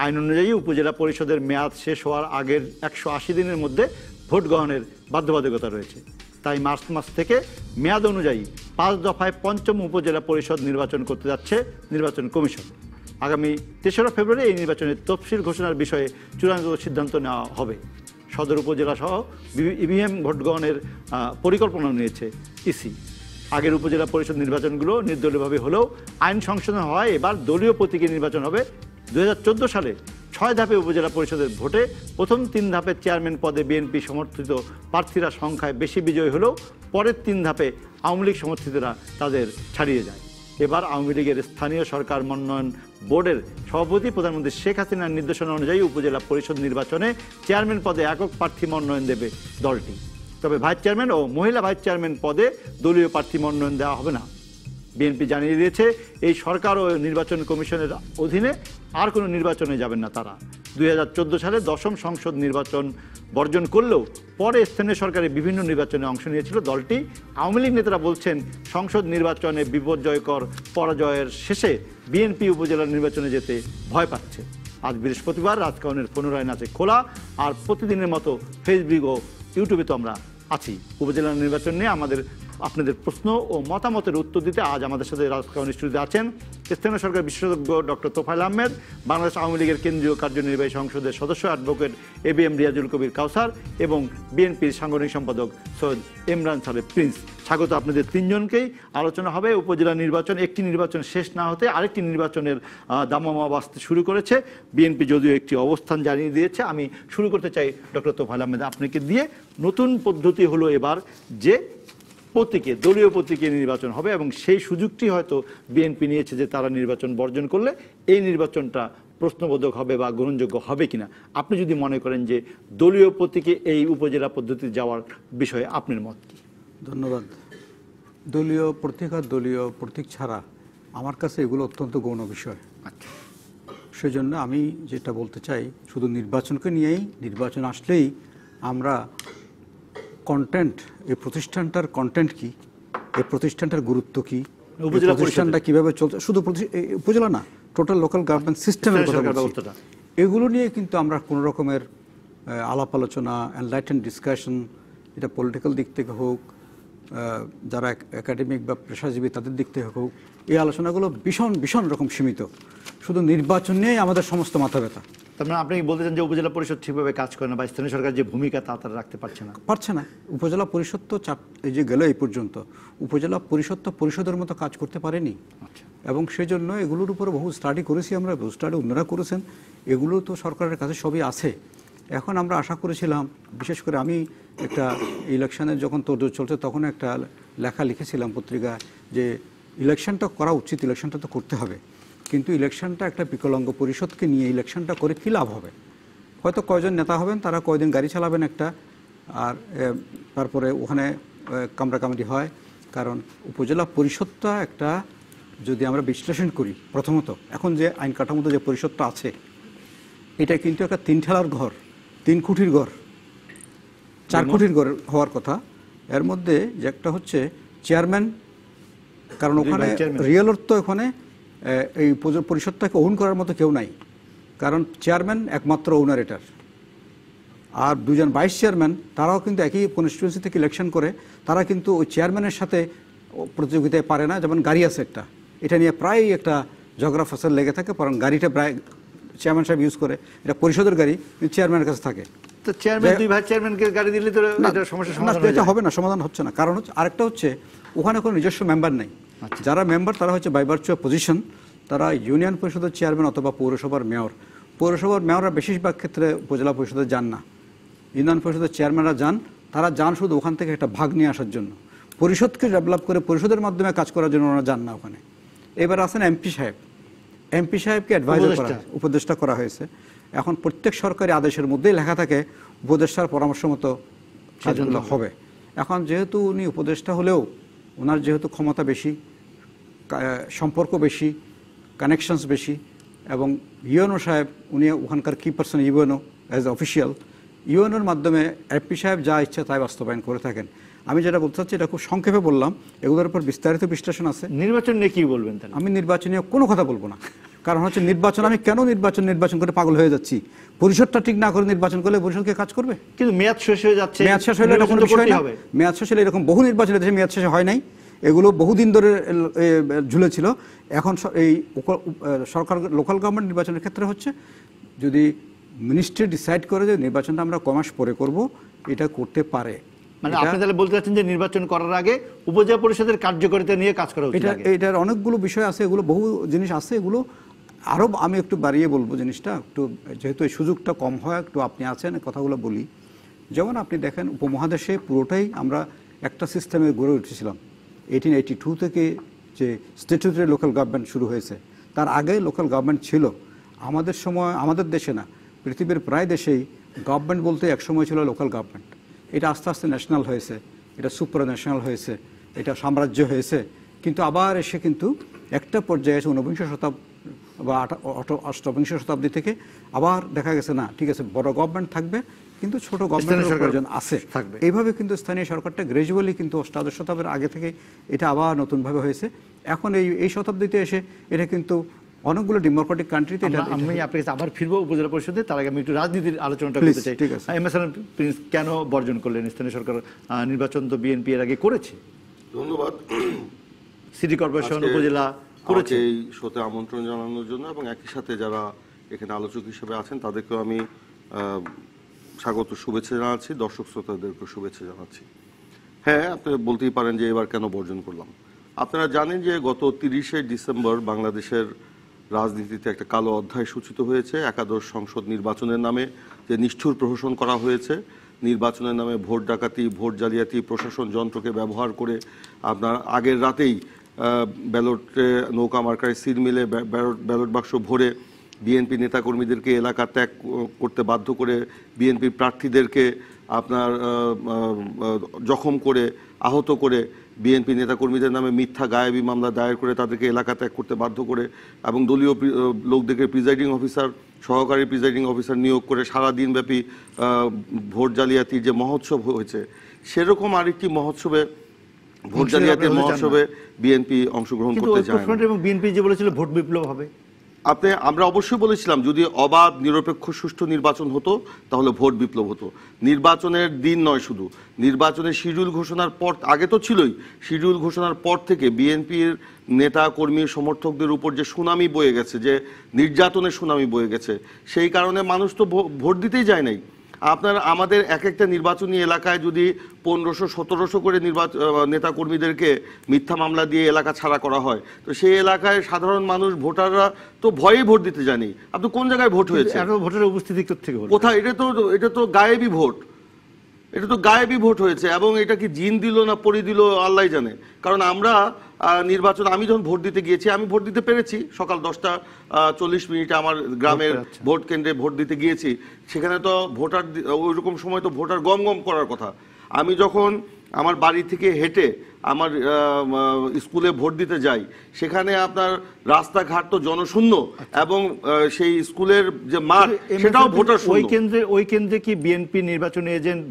আইন অনুযায়ী উপজেলা পরিষদের মেয়াদ শেষ হওয়ার আগের 180 দিনের মধ্যে ভোট গ্রহণের বাধ্যবাধকতা রয়েছে। তাই মার্চ মাস থেকে মেয়াদ অনুযায়ী 5 দফায় পঞ্চম উপজেলা পরিষদ নির্বাচন করতে যাচ্ছে নির্বাচন কমিশন। আগামী 3রা ফেব্রুয়ারি এই নির্বাচনের তফসিল ঘোষণার বিষয়ে চূড়ান্ত সিদ্ধান্ত নেওয়া হবে। সদর উপজেলা সহ ইভিএম ভোট গ্রহণের পরিকল্পনা নিয়েছে ইসি। আগের উপজেলা পরিষদ নির্বাচনগুলো নির্দলীয়ভাবে হলেও আইন সংশোধন হওয়ায় এবার দলীয় প্রতীকে নির্বাচন হবে। 2014 সালে 6 ধাপে উপজেলা পরিষদের ভোটে প্রথম 3 ধাপে চেয়ারম্যান পদে বিএনপি সমর্থিত প্রার্থীরা সংখ্যায় বেশি বিজয়ী হলেও পরের 3 ধাপে আওয়ামী লীগ সমর্থিতরা তাদের ছাড়িয়ে যায়। এবার আওয়ামী লীগের স্থানীয় সরকার মনোনয়ন বোর্ডের সভাপতি প্রধানমন্ত্রী শেখ হাসিনার নির্দেশনা অনুযায়ী উপজেলা পরিষদ নির্বাচনে চেয়ারম্যান পদে একক প্রার্থী মনোনয়ন দেবে দলটি। তবে ভাইস চেয়ারম্যান ও মহিলা ভাইস চেয়ারম্যান পদে দলীয় প্রার্থী মনোনয়ন দেওয়া হবে না। বিএনপি জানিয়ে দিয়েছে এই সরকার ও নির্বাচন কমিশনের অধীনে আর কোনো নির্বাচনে যাবেন না তারা। 2014 সালে 10ম সংসদ নির্বাচন বর্জন করলেও পরে স্থানীয় সরকারের বিভিন্ন নির্বাচনে অংশ নিয়েছিল দলটি। আওয়ামী লীগ নেতারা বলছেন সংসদ নির্বাচনে বিপর্যয়কর পরাজয়ের শেষে বিএনপি উপজেলা নির্বাচনে যেতে ভয় পাচ্ছে। আজ বৃহস্পতিবার রাজভবনের পুনরায় আছে খোলা, আর প্রতিদিনের মতো ফেসবুক ও ইউটিউবে তো আমরা আছি। উপজেলা নির্বাচন নিয়ে আপনাদের প্রশ্ন ও মতামতের উত্তর দিতে আজ আমাদের সাথে রাজভবন স্টুডিওতে আছেন স্থানীয় সরকার বিশেষজ্ঞ ডক্টর তোফায়েল আহমেদ, বাংলাদেশ আওয়ামী লীগের কেন্দ্রীয় কার্যনির্বাহী সংসদের সদস্য অ্যাডভোকেট এবিএম রিয়াজুল কবির কাউসার এবং বিএনপির সাংগঠনিক সম্পাদক সৈয়দ ইমরান সালেহ প্রিন্স। স্বাগত আপনাদের তিনজনকেই। আলোচনা হবে উপজেলা নির্বাচন, একটি নির্বাচন শেষ না হতে আরেকটি নির্বাচনের দামামা বাজতে শুরু করেছে। বিএনপি যদিও একটি অবস্থান জানিয়ে দিয়েছে। আমি শুরু করতে চাই ডক্টর তোফায়েল আহমেদ আপনাকে দিয়ে। নতুন পদ্ধতি হলো এবার যে প্রতীকে, দলীয় প্রতীকে নির্বাচন হবে এবং সেই সুযোগটি হয়তো বিএনপি নিয়েছে যে তারা নির্বাচন বর্জন করলে এই নির্বাচনটা প্রশ্নবোধক হবে বা গ্রহণযোগ্য হবে কিনা। আপনি যদি মনে করেন যে দলীয় প্রতীকে এই উপজেলা পদ্ধতি যাওয়ার বিষয়ে আপনার মত কি? ধন্যবাদ। দলীয় প্রতীক আর দলীয় প্রতীক ছাড়া আমার কাছে এগুলো অত্যন্ত গৌণ বিষয়। আচ্ছা, সেজন্য আমি যেটা বলতে চাই, শুধু নির্বাচনকে নিয়েই, নির্বাচন আসলেই আমরা কন্টেন্ট, এই প্রতিষ্ঠানটার কন্টেন্ট কি, এই প্রতিষ্ঠানটার গুরুত্ব কি, প্রতিষ্ঠানটা কিভাবে চলছে, শুধু উপজেলা না, টোটাল লোকাল গভর্নমেন্ট সিস্টেমের কথা বলছি, এগুলো নিয়ে কিন্তু আমরা কোনো রকমের আলাপ আলোচনা, এনলাইটেন্ড ডিসকাশন, এটা পলিটিক্যাল দিক থেকে হোক, যারা একাডেমিক বা পেশাজীবী তাদের দিক থেকে হোক, এই আলোচনাগুলো ভীষণ ভীষণ রকম সীমিত। শুধু নির্বাচন নিয়েই আমাদের সমস্ত মাথা ব্যথা। তার মানে আপনি বলতে চান যে উপজেলা পরিষদ ঠিকভাবে কাজ করে না বা স্থানীয় সরকার যে ভূমিকা তা তারা রাখতে পারছে না। উপজেলা পরিষদ তো এই যে গেল এই পর্যন্ত, উপজেলা পরিষদ তো পরিষদের মতো কাজ করতে পারেনি। এবং সেই জন্য এগুলোর উপরে বহু স্টাডি করেছি আমরা, বহু স্টাডি অন্যরা করেছেন, এগুলো তো সরকারের কাছে সবই আছে। এখন আমরা আশা করেছিলাম, বিশেষ করে আমি একটা ইলেকশনের যখন তোড়জোড় চলছে তখন একটা লেখা লিখেছিলাম পত্রিকায় যে ইলেকশনটা করা উচিত, ইলেকশনটা তো করতে হবে, কিন্তু ইলেকশনটা একটা বিকলাঙ্গ পরিষদকে নিয়ে ইলেকশনটা করে কী লাভ হবে? হয়তো কয়জন নেতা হবেন, তারা কয়দিন গাড়ি চালাবেন একটা, আর তারপরে ওখানে কামড়াকামড়ি হয়। কারণ উপজেলা পরিষদটা একটা, যদি আমরা বিশ্লেষণ করি, প্রথমত এখন যে আইন কাঠামোতে যে পরিষদটা আছে এটা কিন্তু একটা 3 ঠেলার ঘর, 3 খুঁটির ঘর, 4 খুঁটির ঘর হওয়ার কথা। এর মধ্যে যে একটা হচ্ছে চেয়ারম্যান, কারণ ওখানে রিয়েল অর্থ ওখানে এই পরিষদটাকে ওন করার মতো কেউ নাই, কারণ চেয়ারম্যান একমাত্র ওনার এটার। আর 2 জন ভাইস চেয়ারম্যান, তারাও কিন্তু একই কনস্টিটিউয়েন্সি থেকে ইলেকশন করে, তারা কিন্তু ওই চেয়ারম্যানের সাথে প্রতিযোগিতায় পারে না। যেমন গাড়ি আছে একটা, এটা নিয়ে প্রায় একটা ঝগড়া ফসল লেগে থাকে, কারণ গাড়িটা প্রায় চেয়ারম্যান সাহেব ইউজ করে, এটা পরিষদের গাড়ি, চেয়ারম্যানের কাছে থাকে। তো চেয়ারম্যান 2 ভাইস চেয়ারম্যানকে গাড়ি দিলে তো এটা সমস্যা সমাধান হবে না, সমাধান হচ্ছে না। কারণ হচ্ছে আরেকটা হচ্ছে ওখানে কোনো নিজস্ব মেম্বার নেই। যারা মেম্বার তারা হচ্ছে বাই ভার্চু অফ পজিশন, তারা ইউনিয়ন পরিষদের চেয়ারম্যান অথবা পৌরসভার মেয়র। পৌরসভার মেয়ররা বেশিরভাগ ক্ষেত্রে উপজেলা পরিষদে যান না, ইউনিয়ন পরিষদের চেয়ারম্যানরা যান। তারা যান শুধু ওখান থেকে একটা ভাগ নিয়ে আসার জন্য, পরিষদকে ডেভেলপ করে পরিষদের মাধ্যমে কাজ করার জন্য ওনারা যান না ওখানে। এবার আসেন এমপি সাহেব, এমপি সাহেবকে অ্যাডভাইজার করা, উপদেষ্টা করা হয়েছে। এখন প্রত্যেক সরকারি আদেশের মধ্যেই লেখা থাকে উপদেষ্টার পরামর্শ মতো কাজগুলো হবে। এখন যেহেতু উনি উপদেষ্টা হলেও ওনার যেহেতু ক্ষমতা বেশি, সম্পর্ক বেশি, কানেকশনস বেশি, এবং ইউএনও সাহেব উনি ওখানকার কি পার্সন, ইউএনও অ্যাজ অফিসিয়াল, ইউএনওর মাধ্যমে এমপি সাহেব যা ইচ্ছা তাই বাস্তবায়ন করে থাকেন। আমি যেটা বলতে চাচ্ছি এটা খুব সংক্ষেপে বললাম, এগুলোর উপর বিস্তারিত বিশ্লেষণ আছে। নির্বাচন নিয়ে কি বলবেন তাহলে? আমি নির্বাচন নিয়ে কোনো কথা বলবো না, কারণ হচ্ছে নির্বাচন, আমি কেন নির্বাচন করে পাগল হয়ে যাচ্ছি? পরিষদটা ঠিক না করে নির্বাচন করলে পরিষদকে কাজ করবে? কিন্তু মেয়াদ শেষ হয়ে যাচ্ছে, মেয়াদ শেষ হলে এটা কোনো বিষয় না। মেয়াদ শেষ হলে এরকম বহু নির্বাচনের দেশে মেয়াদ শেষ হয় নাই, এগুলো বহুদিন ধরে ঝুলেছিল। এখন এই সরকার লোকাল গভর্নমেন্ট নির্বাচনের ক্ষেত্রে হচ্ছে যদি মিনিস্ট্রি ডিসাইড করে যে নির্বাচনটা আমরা কমাস পরে করব, এটা করতে পারে। মানে আপনি তাহলে বলতে চাচ্ছেন যে নির্বাচন করার আগে উপজেলা পরিষদের কার্যকারিতা নিয়ে কাজ করা উচিত। এটার অনেকগুলো বিষয় আছে, এগুলো বহু জিনিস আছে, এগুলো আরও আমি একটু বাড়িয়ে বলবো জিনিসটা, একটু যেহেতু এই সুযোগটা কম হয়, একটু আপনি আছেন কথাগুলো বলি। যেমন আপনি দেখেন উপমহাদেশে পুরোটাই আমরা একটা সিস্টেমে গড়ে উঠেছিলাম। 1882 থেকে যে স্ট্যাটিউটরি লোকাল গভর্নমেন্ট শুরু হয়েছে, তার আগে লোকাল গভর্নমেন্ট ছিল। আমাদের সময়, আমাদের দেশে না, পৃথিবীর প্রায় দেশেই গভর্নমেন্ট বলতে এক সময় ছিল লোকাল গভর্নমেন্ট। এটা আস্তে আস্তে ন্যাশনাল হয়েছে, এটা সুপ্রা ন্যাশনাল হয়েছে, এটা সাম্রাজ্য হয়েছে। কিন্তু আবার এসে কিন্তু একটা পর্যায়ে এসে 19 শতাব্দী বা 18 শতাব্দী থেকে আবার দেখা গেছে না, ঠিক আছে বড় গভর্নমেন্ট থাকবে কিন্তু ছোট গভর্নমেন্টের প্রয়োজন আছে থাকবে। এইভাবে কিন্তু স্থানীয় সরকারটা গ্র্যাজুয়ালি কিন্তু 18 শতাব্দীর আগে থেকে এটা আবার নতুনভাবে হয়েছে। এখন এই শতাব্দীতে এসে এটা কিন্তু অনেকগুলো ডেমোক্রেটিক কান্ট্রিতে। আমি আপনার কাছে আবার ফিরবো উপজেলা পরিষদে, তার আগে আমি একটু রাজনীতির আলোচনাটা করতে চাই। এমএসএন প্রিন্স কেন বর্জন করলেন স্থানীয় সরকার নির্বাচন? তো বিএনপি এর আগে করেছে। ধন্যবাদ। সিটি কর্পোরেশন, উপজেলা করেছে। এই শোতে আমন্ত্রণ জানানোর জন্য এবং একই সাথে যারা এখানে আলোচক হিসেবে আছেন তাদেরকেও আমি স্বাগত শুভেচ্ছা জানাচ্ছি, দর্শক শ্রোতাদেরকেও শুভেচ্ছা জানাচ্ছি। হ্যাঁ, আপনি বলতেই পারেন যে এবার কেন বর্জন করলাম। আপনারা জানেন যে গত 30শে ডিসেম্বর বাংলাদেশের রাজনীতিতে একটা কালো অধ্যায় সূচিত হয়েছে। একাদশ সংসদ নির্বাচনের নামে যে নিষ্ঠুর প্রহসন করা হয়েছে, নির্বাচনের নামে ভোট ডাকাতি, ভোট জালিয়াতি, প্রশাসন যন্ত্রকে ব্যবহার করে আপনার আগের রাতেই ব্যালটে নৌকা মার্কায় সিল মিলে ব্যালট বাক্স ভরে বিএনপি নেতাকর্মীদেরকে এলাকা ত্যাগ করতে বাধ্য করে বিএনপির প্রার্থীদেরকে আপনার জখম করে আহত করে বিএনপি নেতাকর্মীদের নামে মিথ্যা গায়েবী মামলা দায়ের করে তাদেরকে এলাকা ত্যাগ করতে বাধ্য করে এবং দলীয় লোকদেরকে প্রিজাইডিং অফিসার, সহকারী প্রিজাইডিং অফিসার নিয়োগ করে সারা দিনব্যাপী ভোট জালিয়াতির যে মহোৎসব হয়েছে, সেরকম আরেকটি মহোৎসবে, ভোট জালিয়াতির মহোৎসবে বিএনপি অংশগ্রহণ করতে চায় না। এবং বিএনপি যে বলেছিল ভোট বিপ্লব হবে, আমরা অবশ্যই বলেছিলাম যদি অবাধ নিরপেক্ষ সুষ্ঠু নির্বাচন হতো তাহলে ভোট বিপ্লব হতো। নির্বাচনের দিন নয়, শুধু নির্বাচনের শিডিউল ঘোষণার পর, আগে তো ছিলই, শিডিউল ঘোষণার পর থেকে বিএনপির নেতা কর্মী সমর্থকদের উপর যে সুনামি বয়ে গেছে, যে নির্যাতনের সুনামি বয়ে গেছে, সেই কারণে মানুষ তো ভোট দিতেই যায় নাই। আপনার আমাদের এক একটা নির্বাচনী এলাকায় যদি 1500-1700 করে নেতা কর্মীদেরকে মিথ্যা মামলা দিয়ে এলাকা ছাড়া করা হয়, তো সেই এলাকায় সাধারণ মানুষ, ভোটাররা তো ভয়েই ভোট দিতে জানি। আপনি কোন জায়গায় ভোট হয়েছে, ভোটারের উপস্থিতি থেকে কোথায়? এটা তো গায়েবী ভোট, এটা তো গায়েবী ভোট হয়েছে। এবং এটা কি জিন দিল না পরি দিল আল্লাহ জানে। কারণ আমরা নির্বাচন, আমি যখন ভোট দিতে গিয়েছি, আমি ভোট দিতে পেরেছি সকাল 10:40 আমার গ্রামের ভোট কেন্দ্রে ভোট দিতে গিয়েছি। সেখানে তো ভোটার ওই রকম সময় তো ভোটার গম গম করার কথা। আমি যখন আমার বাড়ি থেকে হেঁটে আমার স্কুলে ভোট দিতে যাই, সেখানে আপনার রাস্তাঘাট তো জনশূন্য এবং সেই স্কুলের যে মাঠ সেটাও ভোটার শূন্য। ওই কেন্দ্রে কি বিএনপি নির্বাচনী এজেন্ট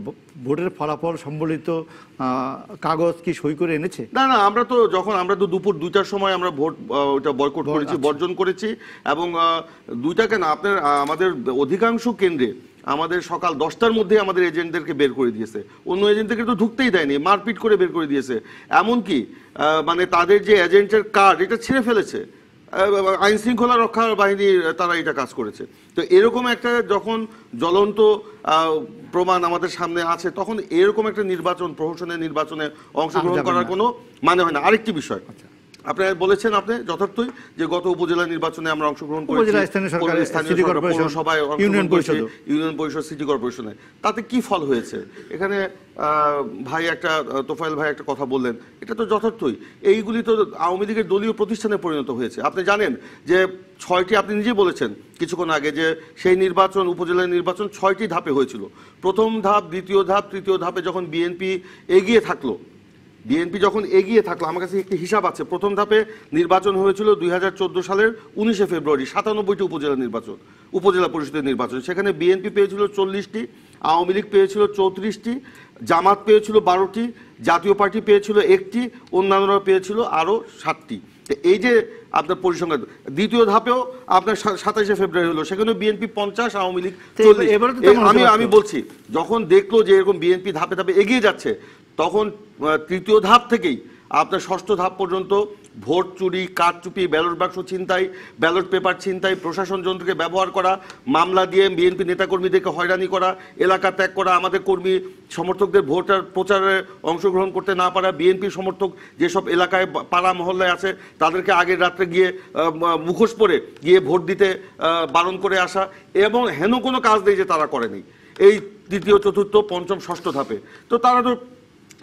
ভোটের ফলাফল সম্বলিত কাগজ কি সই করে এনেছে? না, আমরা তো দুপুর 2টার সময় আমরা ভোট ওটা বয়কট করেছি, বর্জন করেছি। এবং 2টা কেন, আপনার আমাদের অধিকাংশ কেন্দ্রে আমাদের সকাল 10টার মধ্যে আমাদের এজেন্টদেরকে বের করে দিয়েছে। অন্য এজেন্টদেরকে তো ঢুকতেই দেয়নি, মারপিট করে বের করে দিয়েছে। এমনকি মানে তাদের যে এজেন্টের কার্ড এটা ছিঁড়ে ফেলেছে। আইন শৃঙ্খলা রক্ষা বাহিনী তারা এটা কাজ করেছে। তো এরকম একটা যখন জ্বলন্ত প্রমাণ আমাদের সামনে আছে, তখন এরকম একটা নির্বাচন, প্রহসনের নির্বাচনে অংশগ্রহণ করার কোনো মানে হয় না। আরেকটি বিষয় আপনি বলেছেন, আপনি যথার্থই, যে গত উপজেলা নির্বাচনে আমরা অংশগ্রহণ করেছি, পৌরসভায়, ইউনিয়ন পরিষদ, সিটি কর্পোরেশনে। তাতে কি ফল হয়েছে? এখানে তোফায়েল ভাই একটা কথা বললেন, এটা তো যথার্থই। এইগুলি তো আওয়ামী লীগের দলীয় প্রতিষ্ঠানে পরিণত হয়েছে। আপনি জানেন যে 6টি, আপনি নিজেই বলেছেন কিছুক্ষণ আগে, যে সেই নির্বাচন, উপজেলা নির্বাচন 6টি ধাপে হয়েছিল। প্রথম ধাপ, দ্বিতীয় ধাপ, তৃতীয় ধাপে যখন বিএনপি এগিয়ে থাকলো, আমার কাছে একটি হিসাব আছে। প্রথম ধাপে নির্বাচন হয়েছিল 2014 সালের 19শে ফেব্রুয়ারি, 97টি উপজেলা পরিষদের নির্বাচন। সেখানে বিএনপি পেয়েছিল 40টি, আওয়ামী লীগ পেয়েছিল 34টি, জামাত পেয়েছিল 12টি, জাতীয় পার্টি পেয়েছিল 1টি, অন্যান্যরা পেয়েছিল আরও 7টি। যে এই যে আপনার পরিসংখ্যান দ্বিতীয় ধাপেও আপনার 27শে ফেব্রুয়ারি হলো, সেখানে বিএনপি 50, আওয়ামী লীগ 40। এবারে তো তেমন হতে আমি বলছি যখন দেখলো যে এরকম বিএনপি ধাপে ধাপে এগিয়ে যাচ্ছে, তখন তৃতীয় ধাপ থেকেই আপনার ষষ্ঠ ধাপ পর্যন্ত ভোট চুরি, কারচুপি, ব্যালট বাক্স ছিনতাই, ব্যালট পেপার ছিনতাই, প্রশাসন যন্ত্রকে ব্যবহার করা, মামলা দিয়ে বিএনপি নেতাকর্মীদেরকে হয়রানি করা, এলাকা ত্যাগ করা, আমাদের কর্মী সমর্থকদের ভোটার প্রচারে অংশগ্রহণ করতে না পারা, বিএনপি সমর্থক যেসব এলাকায় পাড়া মহল্লায় আছে তাদেরকে আগের রাত্রে গিয়ে মুখোশ পরে গিয়ে ভোট দিতে বারণ করে আসা, এবং হেন কোনো কাজ নেই যে তারা করেনি এই তৃতীয়, চতুর্থ, পঞ্চম, ষষ্ঠ ধাপে। তো তারা তো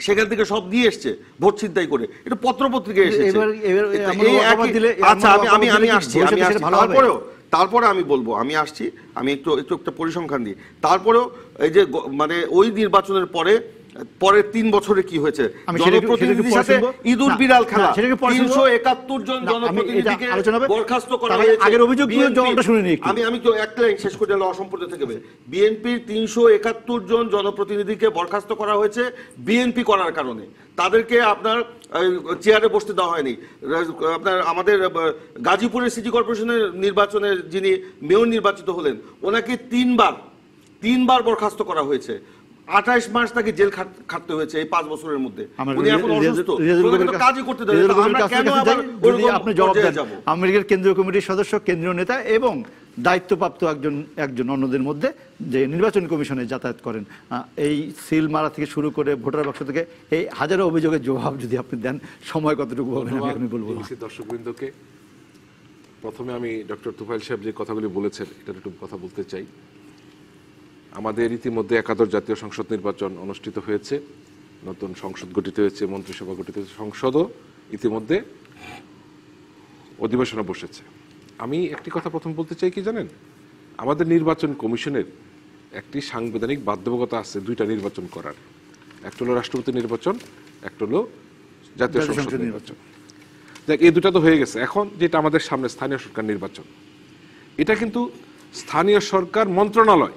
সেখান থেকে সব দিয়ে এসছে ভোট ছিনতাই করে, এটা পত্রপত্রিকায় এসেছে। আচ্ছা আমি আসছি তারপরে আমি বলবো, আমি আসছি, আমি একটু একটা পরিসংখ্যান দিই। তারপরেও এই যে মানে ওই নির্বাচনের পরের 3 বছরে কি হয়েছে, জনপ্রতিনিধির সাথে ইঁদুর বিড়াল খেলা, 371 জন জনপ্রতিনিধিকে বরখাস্ত করা হয়েছে। আগের অভিযোগ আমি তো একটা লাইন শেষ করে অসম্পূর্ণ থেকে বিএনপির 371 জন জনপ্রতিনিধিকে বরখাস্ত করা হয়েছে বিএনপি করার কারণে। তাদেরকে আপনার চেয়ারে বসতে দেওয়া হয়নি। আপনার আমাদের গাজীপুরের সিটি কর্পোরেশনের নির্বাচনে যিনি মেয়র নির্বাচিত হলেন, ওনাকে 3 বার বরখাস্ত করা হয়েছে। 28 মাস তাকে জেল খাটতে হয়েছে এই 5 বছরের মধ্যে। উনি এখন অসুস্থ, কাজই করতে দেন। আমরা কেন আবার আপনি জবাব দেন? আমেরিকার কেন্দ্রীয় কমিটির সদস্য, কেন্দ্রীয় নেতা এবং দায়িত্বপ্রাপ্ত একজন অন্যদের মধ্যে যে নির্বাচন কমিশনে যাতায়াত করেন, এই সিল মারা থেকে শুরু করে ভোটার বাক্স থেকে এই হাজারো অভিযোগের জবাব যদি আপনি দেন, সময় কতটুকু বলবেন আমি বলবো। দর্শকবৃন্দকে প্রথমে আমি ডক্টর তুফাইল সাহেব যে কথাগুলি বলেছেন এটার একটু কথা বলতে চাই। আমাদের ইতিমধ্যে 71 জাতীয় সংসদ নির্বাচন অনুষ্ঠিত হয়েছে, নতুন সংসদ গঠিত হয়েছে, মন্ত্রিসভা গঠিত হয়েছে, সংসদও ইতিমধ্যে অধিবেশনে বসেছে। আমি একটি কথা প্রথম বলতে চাই কি জানেন, আমাদের নির্বাচন কমিশনের একটি সাংবিধানিক বাধ্যবাধকতা আছে 2টা নির্বাচন করার, একটা হলো রাষ্ট্রপতি নির্বাচন, একটা হলো জাতীয় সংসদ নির্বাচন। দেখ এই 2টা তো হয়ে গেছে, এখন যেটা আমাদের সামনে স্থানীয় সরকার নির্বাচন, এটা কিন্তু স্থানীয় সরকার মন্ত্রণালয়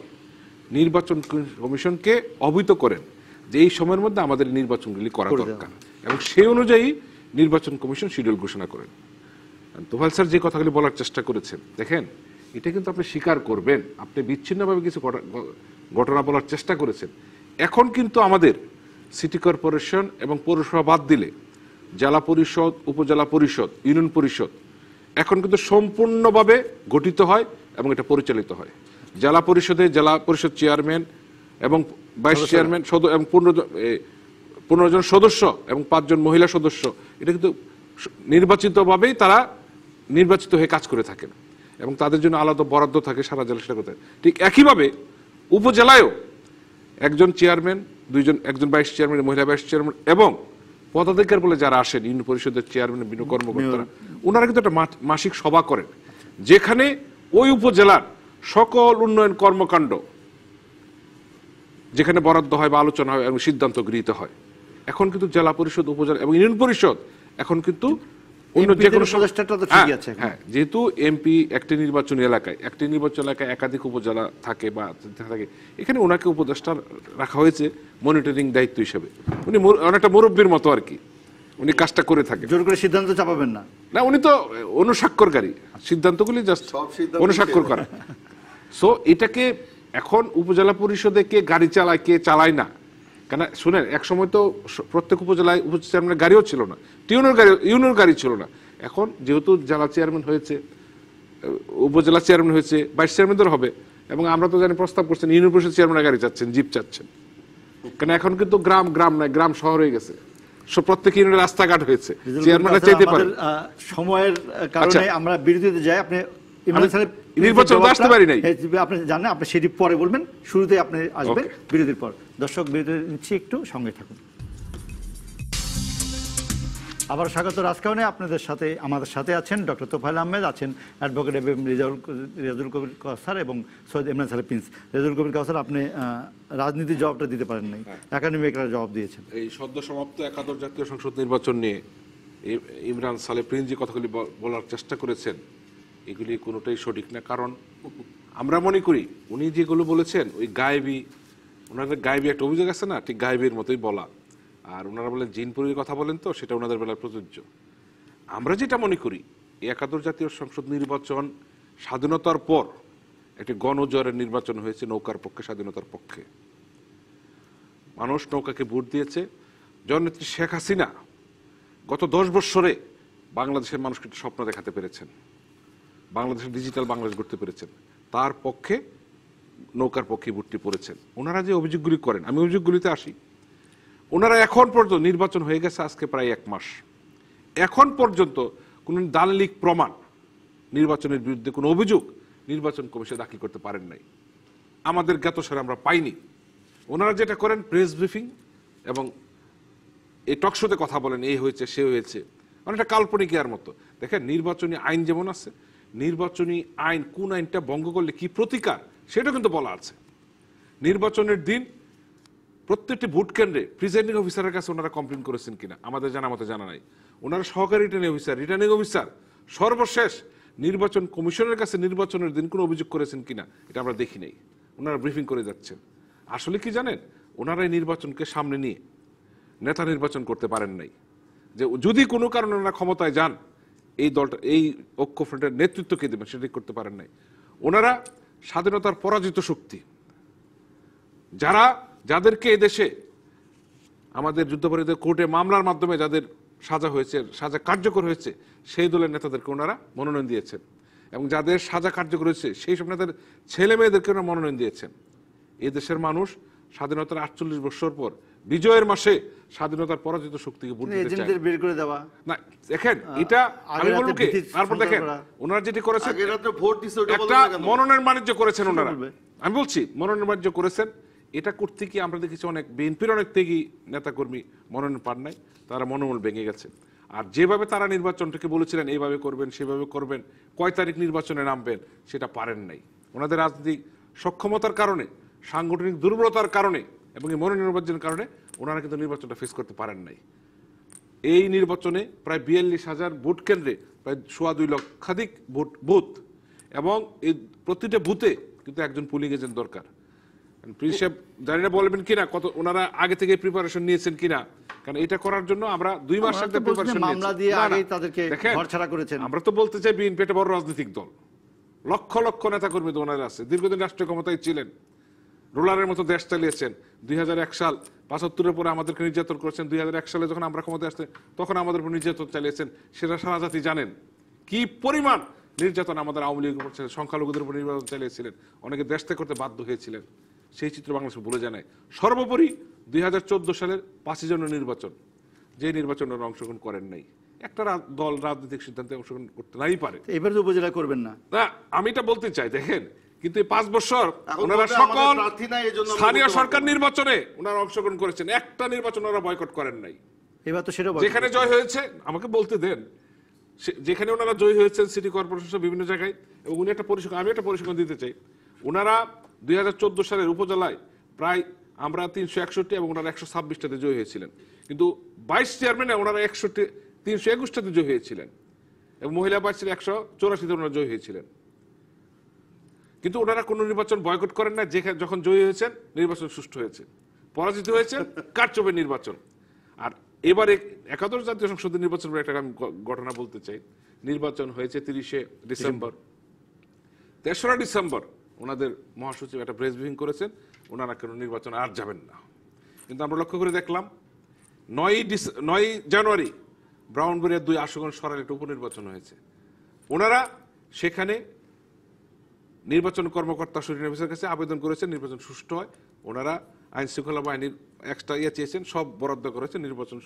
নির্বাচন কমিশনকে অবহিত করেন যে এই সময়ের মধ্যে আমাদের নির্বাচনগুলি করা দরকার, এবং সেই অনুযায়ী নির্বাচন কমিশন শিডিউল ঘোষণা করেন। তোফায়েল স্যার যে কথাগুলি বলার চেষ্টা করেছেন, দেখেন এটা কিন্তু আপনি স্বীকার করবেন, আপনি বিচ্ছিন্নভাবে কিছু ঘটনা বলার চেষ্টা করেছেন। এখন কিন্তু আমাদের সিটি কর্পোরেশন এবং পৌরসভা বাদ দিলে জেলা পরিষদ, উপজেলা পরিষদ, ইউনিয়ন পরিষদ এখন কিন্তু সম্পূর্ণভাবে গঠিত হয় এবং এটা পরিচালিত হয়। জেলা পরিষদে জেলা পরিষদ চেয়ারম্যান এবং ভাইস চেয়ারম্যান এবং 15 জন সদস্য এবং 5 জন মহিলা সদস্য, এটা কিন্তু নির্বাচিতভাবেই তারা নির্বাচিত হয়ে কাজ করে থাকেন এবং তাদের জন্য আলাদা বরাদ্দ থাকে সারা জেলা সেটা করতে। ঠিক একইভাবে উপজেলায়ও একজন চেয়ারম্যান, একজন ভাইস চেয়ারম্যান, মহিলা ভাইস চেয়ারম্যান এবং পদাধিকার বলে যারা আসেন ইউনিয়ন পরিষদের চেয়ারম্যান, বিভিন্ন কর্মকর্তারা, ওনারা কিন্তু একটা মাসিক সভা করেন যেখানে ওই উপজেলার সকল উন্নয়ন কর্মকাণ্ড যেখানে বরাদ্দ হয় বা আলোচনা হয় এবং সিদ্ধান্ত গৃহীত হয়। এখন কিন্তু জেলা পরিষদ, উপজেলা এবং ইউনিয়ন পরিষদ এখন কিন্তু অন্য যে কোনো যেহেতু এমপি একটি নির্বাচনী এলাকায় একাধিক উপজেলা থাকে বা থাকে, এখানে ওনাকে উপদেষ্টা রাখা হয়েছে মনিটরিং দায়িত্ব হিসেবে। উনি অনেকটা মুরব্বীর মতো আর কি, উনি কাজটা করে থাকেন। জোর করে সিদ্ধান্ত চাপাবেন না, উনি তো অনুস্বাক্ষরকারী, সিদ্ধান্তগুলি জাস্ট অনুস্বাক্ষর করা। সো এটাকে এখন উপজেলা পরিষদে কে গাড়ি চালায় কে চালায় না, কেন শুনেন এক সময় তো প্রত্যেক উপজেলায় চেয়ারম্যানের গাড়িও ছিল না, ইউনিয়ন গাড়ি ছিল না। এখন যেহেতু জেলা চেয়ারম্যান হয়েছে, উপজেলা চেয়ারম্যান হয়েছে, ভাইস চেয়ারম্যানদের হবে, এবং আমরা তো জানি প্রস্তাব করছেন ইউনিয়ন পরিষদ চেয়ারম্যানের গাড়ি চাচ্ছেন, জিপ চাচ্ছেন, কেন এখন কিন্তু গ্রাম নয়, গ্রাম শহর হয়ে গেছে, প্রত্যেক ইউনিয়নের রাস্তাঘাট হয়েছে, চেয়ারম্যানরা চাইতে পারে। সময়ের কারণে আমরা বিরতিতে যাই, আপনি নির্বাচন আসতে পারি নাই, আপনি জানেন, আপনি সেটি পরে বলবেন, শুরুতে আপনি আসবেন বিরতির পর। দর্শক বিরতি নিচ্ছি, একটু সঙ্গে থাকুন। আবার স্বাগত রাজকাহনে। আপনাদের সাথে আমাদের সাথে আছেন ডক্টর তোফায়েল আহমেদ, আছেন অ্যাডভোকেট রেজাউল কবির কাউসার এবং সৈয়দ ইমরান সালেহ প্রিন্স। রেজাউল কবির কাউসার, আপনি রাজনীতির জবাবটা দিতে পারেন নাই, একাডেমিকরা জবাব দিয়েছেন। এই সদ্য সমাপ্ত 71 জাতীয় সংসদ নির্বাচন নিয়ে ইমরান সালেহ প্রিন্স যে কথাগুলি বলার চেষ্টা করেছেন, এগুলি কোনোটাই সঠিক না। কারণ আমরা মনে করি উনি যেগুলো বলেছেন ওই গায়েবী, ওনাদের গায়েবী একটা অভিযোগ আছে না, ঠিক গায়েবীর মতোই বলা। আর ওনারা বলেন জিনপুরির কথা বলেন, তো সেটা ওনাদের বেলায় প্রযোজ্য। আমরা যেটা মনে করি একাদশ জাতীয় সংসদ নির্বাচন স্বাধীনতার পর একটি গণজোয়ারের নির্বাচন হয়েছে নৌকার পক্ষে, স্বাধীনতার পক্ষে। মানুষ নৌকাকে ভোট দিয়েছে। জননেত্রী শেখ হাসিনা গত 10 বৎসরে বাংলাদেশের মানুষকে একটা স্বপ্ন দেখাতে পেরেছেন, বাংলাদেশের ডিজিটাল বাংলাদেশ গড়তে পেরেছেন। তার পক্ষে নৌকার পক্ষে ভোটটি পড়েছেন। ওনারা যে অভিযোগগুলি করেন, আমি অভিযোগগুলিতে আসি। ওনারা এখন পর্যন্ত, নির্বাচন হয়ে গেছে আজকে প্রায় 1 মাস, এখন পর্যন্ত কোন দালিলিক প্রমাণ, নির্বাচনের বিরুদ্ধে কোনো অভিযোগ নির্বাচন কমিশন দাখিল করতে পারেন নাই। আমাদের জ্ঞাতসারে আমরা পাইনি। ওনারা যেটা করেন প্রেস ব্রিফিং এবং এই টকশোতে কথা বলেন, এই হয়েছে সে হয়েছে, অনেকটা কাল্পনিক এর মতো। দেখেন নির্বাচনী আইন যেমন আছে, নির্বাচনী আইন কোন আইনটা ভঙ্গ করলে কি প্রতিকার সেটা কিন্তু বলা আছে। নির্বাচনের দিন প্রত্যেকটি ভোট কেন্দ্রে প্রিজাইডিং অফিসারের কাছে ওনারা কমপ্লেন করেছেন কিনা আমাদের জানা মতো জানা নাই। ওনারা সহকারী রিটার্নিং অফিসার সর্বশেষ নির্বাচন কমিশনের কাছে নির্বাচনের দিন কোনো অভিযোগ করেছেন কিনা এটা আমরা দেখি নাই। ওনারা ব্রিফিং করে যাচ্ছেন। আসলে কি জানেন, ওনারা এই নির্বাচনকে সামনে নিয়ে নেতা নির্বাচন করতে পারেন নাই। যে যদি কোনো কারণে ওনারা ক্ষমতায় যান, এই দলটা, এই ঐক্যফ্রন্টের নেতৃত্ব কে দেবেন সেটা করতে পারেন নাই। ওনারা স্বাধীনতার পরাজিত শক্তি, যাদেরকে এদেশে আমাদের যুদ্ধাপরাধীদের কোর্টে মামলার মাধ্যমে যাদের সাজা হয়েছে, সাজা কার্যকর হয়েছে, সেই দলের নেতাদেরকে ওনারা মনোনয়ন দিয়েছেন। এবং যাদের সাজা কার্যকর হয়েছে সেই সব নেতাদের ছেলে মেয়েদেরকে ওনারা মনোনয়ন দিয়েছেন। এই দেশের মানুষ স্বাধীনতার 48 বছর পর বিজয়ের মাসে স্বাধীনতার পরাজিত শক্তিকে ভোট দিতে চায় বের করে দেওয়া না। দেখেন এটা আমি বলবো কি, তারপর দেখেন ওনারা যেটি করেছেন একটা মনোনয়ন বাণিজ্য করেছেন ওনারা। আমি বলছি মনোনয়ন বাণিজ্য করেছেন। এটা করতে কি আমরা দেখেছি অনেক বিএনপির অনেক ত্যাগী নেতাকর্মী মনোনয়ন পান নাই, তারা মনোবল ভেঙে গেছে। আর যেভাবে তারা নির্বাচনটাকে বলেছিলেন এইভাবে করবেন সেভাবে করবেন, কয় তারিখ নির্বাচনে নামবেন সেটা পারেন নাই। ওনাদের রাজনৈতিক সক্ষমতার কারণে, সাংগঠনিক দুর্বলতার কারণে এবং এই মনোনয়ন নির্বাচনের কারণে ওনারা কিন্তু নির্বাচনটা ফেস করতে পারেন নাই। এই নির্বাচনে প্রায় 42,000 ভোট কেন্দ্রে প্রায় 2.25 লক্ষাধিক বুথ, এবং এই প্রতিটা বুথে কিন্তু একজন পুলিং এজেন্ট দরকার। প্রিন্স সাহেব জানি না বলবেন কিনা কত ওনারা আগে থেকে প্রিপারেশন নিয়েছেন কিনা, কারণ এটা করার জন্য আমরা 2 মাস আগে প্রিপারেশন মামলা দিয়ে আগেই তাদেরকে ঘরছাড়া করেছেন। আমরা তো বলতে চাই বিএনপি একটা বড় রাজনৈতিক দল, লক্ষ লক্ষ নেতা কর্মী তো ওনারা আছে, দীর্ঘদিন রাষ্ট্রীয় ক্ষমতায় ছিলেন, রোলারের মতো দেশ চালিয়েছেন। 2001 সাল 75-এর পরে আমাদেরকে নির্যাতন করেছেন। 2001 সালে যখন আমরা ক্ষমতায় আসতে তখন আমাদের উপর নির্যাতন চালিয়েছেন, সেটা সারা জাতি জানেন কি পরিমাণ নির্যাতন আমাদের আওয়ামী লীগের উপর, সংখ্যালঘুদের উপর নির্যাতন চালিয়েছিলেন, অনেকে দেশ ত্যাগ করতে বাধ্য হয়েছিলেন। সেই চিত্র বাংলাদেশ ভুলে জানায়। সর্বোপরি 2014 সালের 5 জানুয়ারি নির্বাচন, যে নির্বাচনে অংশগ্রহণ করেন নাই। একটা দল রাজনৈতিক সিদ্ধান্তে অংশগ্রহণ করতে নাই পারে, এবার উপজেলা করবেন না, আমি এটা বলতে চাই। দেখেন কিন্তু এই 5 বছর ওনারা সকল স্থানীয় সরকার নির্বাচনে ওনারা অংশগ্রহণ করেছেন, একটা নির্বাচন ওনারা বয়কট করেন নাই। এবার তো সেটা যেখানে জয় হয়েছে, আমাকে বলতে দেন, যেখানে ওনারা জয় হয়েছেন সিটি কর্পোরেশন বিভিন্ন জায়গায়, এবং উনি একটা পরিসংখ্যান, আমি একটা পরিসংখ্যান দিতে চাই। ওনারা 2014 সালের উপজেলায় প্রায় আমরা 361 এবং ওনারা 126টাতে জয় হয়েছিলেন, কিন্তু 22 চেয়ারম্যানে ওনারা 321টাতে জয় হয়েছিলেন, এবং মহিলা ভাইস ছিল 184তে ওনারা জয় হয়েছিলেন। কিন্তু ওনারা কোন নির্বাচন বয়কট করেন না। যখন জয়ী হয়েছেন নির্বাচন সুষ্ঠু হয়েছে, পরাজিত হয়েছেন কারচুপির নির্বাচন। আর এবারে একাদশ জাতীয় সংসদের নির্বাচনের একটা আমি ঘটনা বলতে চাই। নির্বাচন হয়েছে 30শে ডিসেম্বর। 3রা ডিসেম্বর ওনাদের মহাসচিব একটা প্রেস ব্রিফিং করেছেন, ওনারা কেন নির্বাচন আর যাবেন না। কিন্তু আমরা লক্ষ্য করে দেখলাম 9 জানুয়ারি ব্রাউনবাড়িয়ার 2 আশুগঞ্জ সরাইল একটা উপনির্বাচন হয়েছে। ওনারা সেখানে নির্বাচন কর্মকর্তা শরীর অফিসের কাছে আবেদন করেছেন নির্বাচন সুষ্ঠু হয়। ওনারা আইন শৃঙ্খলা বাহিনীর এক্সট্রা চেয়েছেন, সব বরাদ্দ করেছেন, নির্বাচন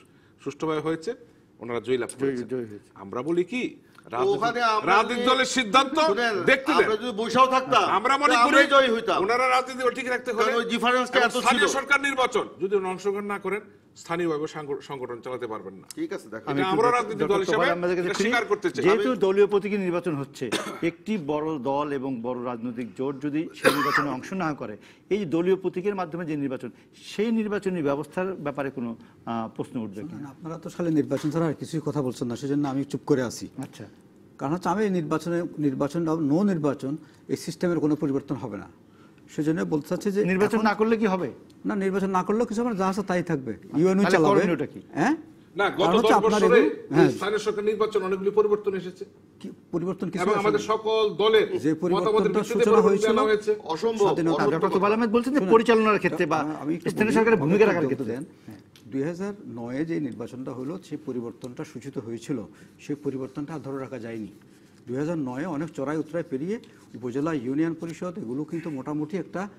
সুষ্ঠুভাবে হয়েছে, ওনারা জয়লাভ করেছেন। আমরা বলি কি রাজনৈতিক দলের সিদ্ধান্ত দেখতে দেন, আমরা মনে করি ওনারা রাজনীতি ঠিক রাখতে হলে স্থানীয় সরকার নির্বাচন যদি অংশগ্রহণ না করেন স্থানীয়ভাবে সংগঠন চালাতে পারবেন না। ঠিক আছে, আমরা রাজনৈতিক দল হিসেবে স্বীকার করতে চাই। যেহেতু দলীয় প্রতীকী নির্বাচন হচ্ছে, একটি বড় দল এবং বড় রাজনৈতিক জোট যদি সেই নির্বাচনে অংশ না করে, এই যে দলীয় প্রতীকের মাধ্যমে যে নির্বাচন, সেই নির্বাচনী ব্যবস্থার ব্যাপারে কোনো প্রশ্ন উঠবে কিনা? আপনারা তো সালে নির্বাচন ছাড়া আর কিছুই কথা বলছেন না, সেজন্য আমি চুপ করে আছি। আচ্ছা, কারণ হচ্ছে আমি নির্বাচন নো নির্বাচন এই সিস্টেমের কোনো পরিবর্তন হবে না। সেজন্য বলতে চাচ্ছি যে নির্বাচন না করলে কি হবে? না, নির্বাচন না করলেও কিছু আমার যা আছে তাই থাকবে। ইউএনও চালাবে। হ্যাঁ, না, গত কারণ হচ্ছে 10 আপনার বছরে এগুলো- হ্যাঁ, স্থানীয় সরকার নির্বাচন অনেকগুলি পরিবর্তন এসেছে পরিবর্তন কিছু এবং আমাদের আসেনি। সকল দলের যে মতামতের পরিবর্তনটা ভিত্তিতে সূচনা পরিবর্তন হয়েছিল আনা হয়েছে। অসম্ভব স্বাধীনতা- অসম্ভব ডক্টর তোফায়েল আহমেদ বলছেন যে শুনুন, পরিচালনার ক্ষেত্রে বা আমি একটু স্থানীয় বলি, সরকারের আমাকে ভূমিকা একটু রাখার বলতে ক্ষেত্রে দেন। 2009-এ যে নির্বাচনটা হলো সেই পরিবর্তনটা সূচিত হয়েছিল, সেই পরিবর্তনটা আর ধরে রাখা যায়নি। 2009-এ অনেক চড়াই উতরাই পেরিয়ে উপজেলা ইউনিয়ন পরিষদ এগুলো কিন্তু মোটামুটি একটা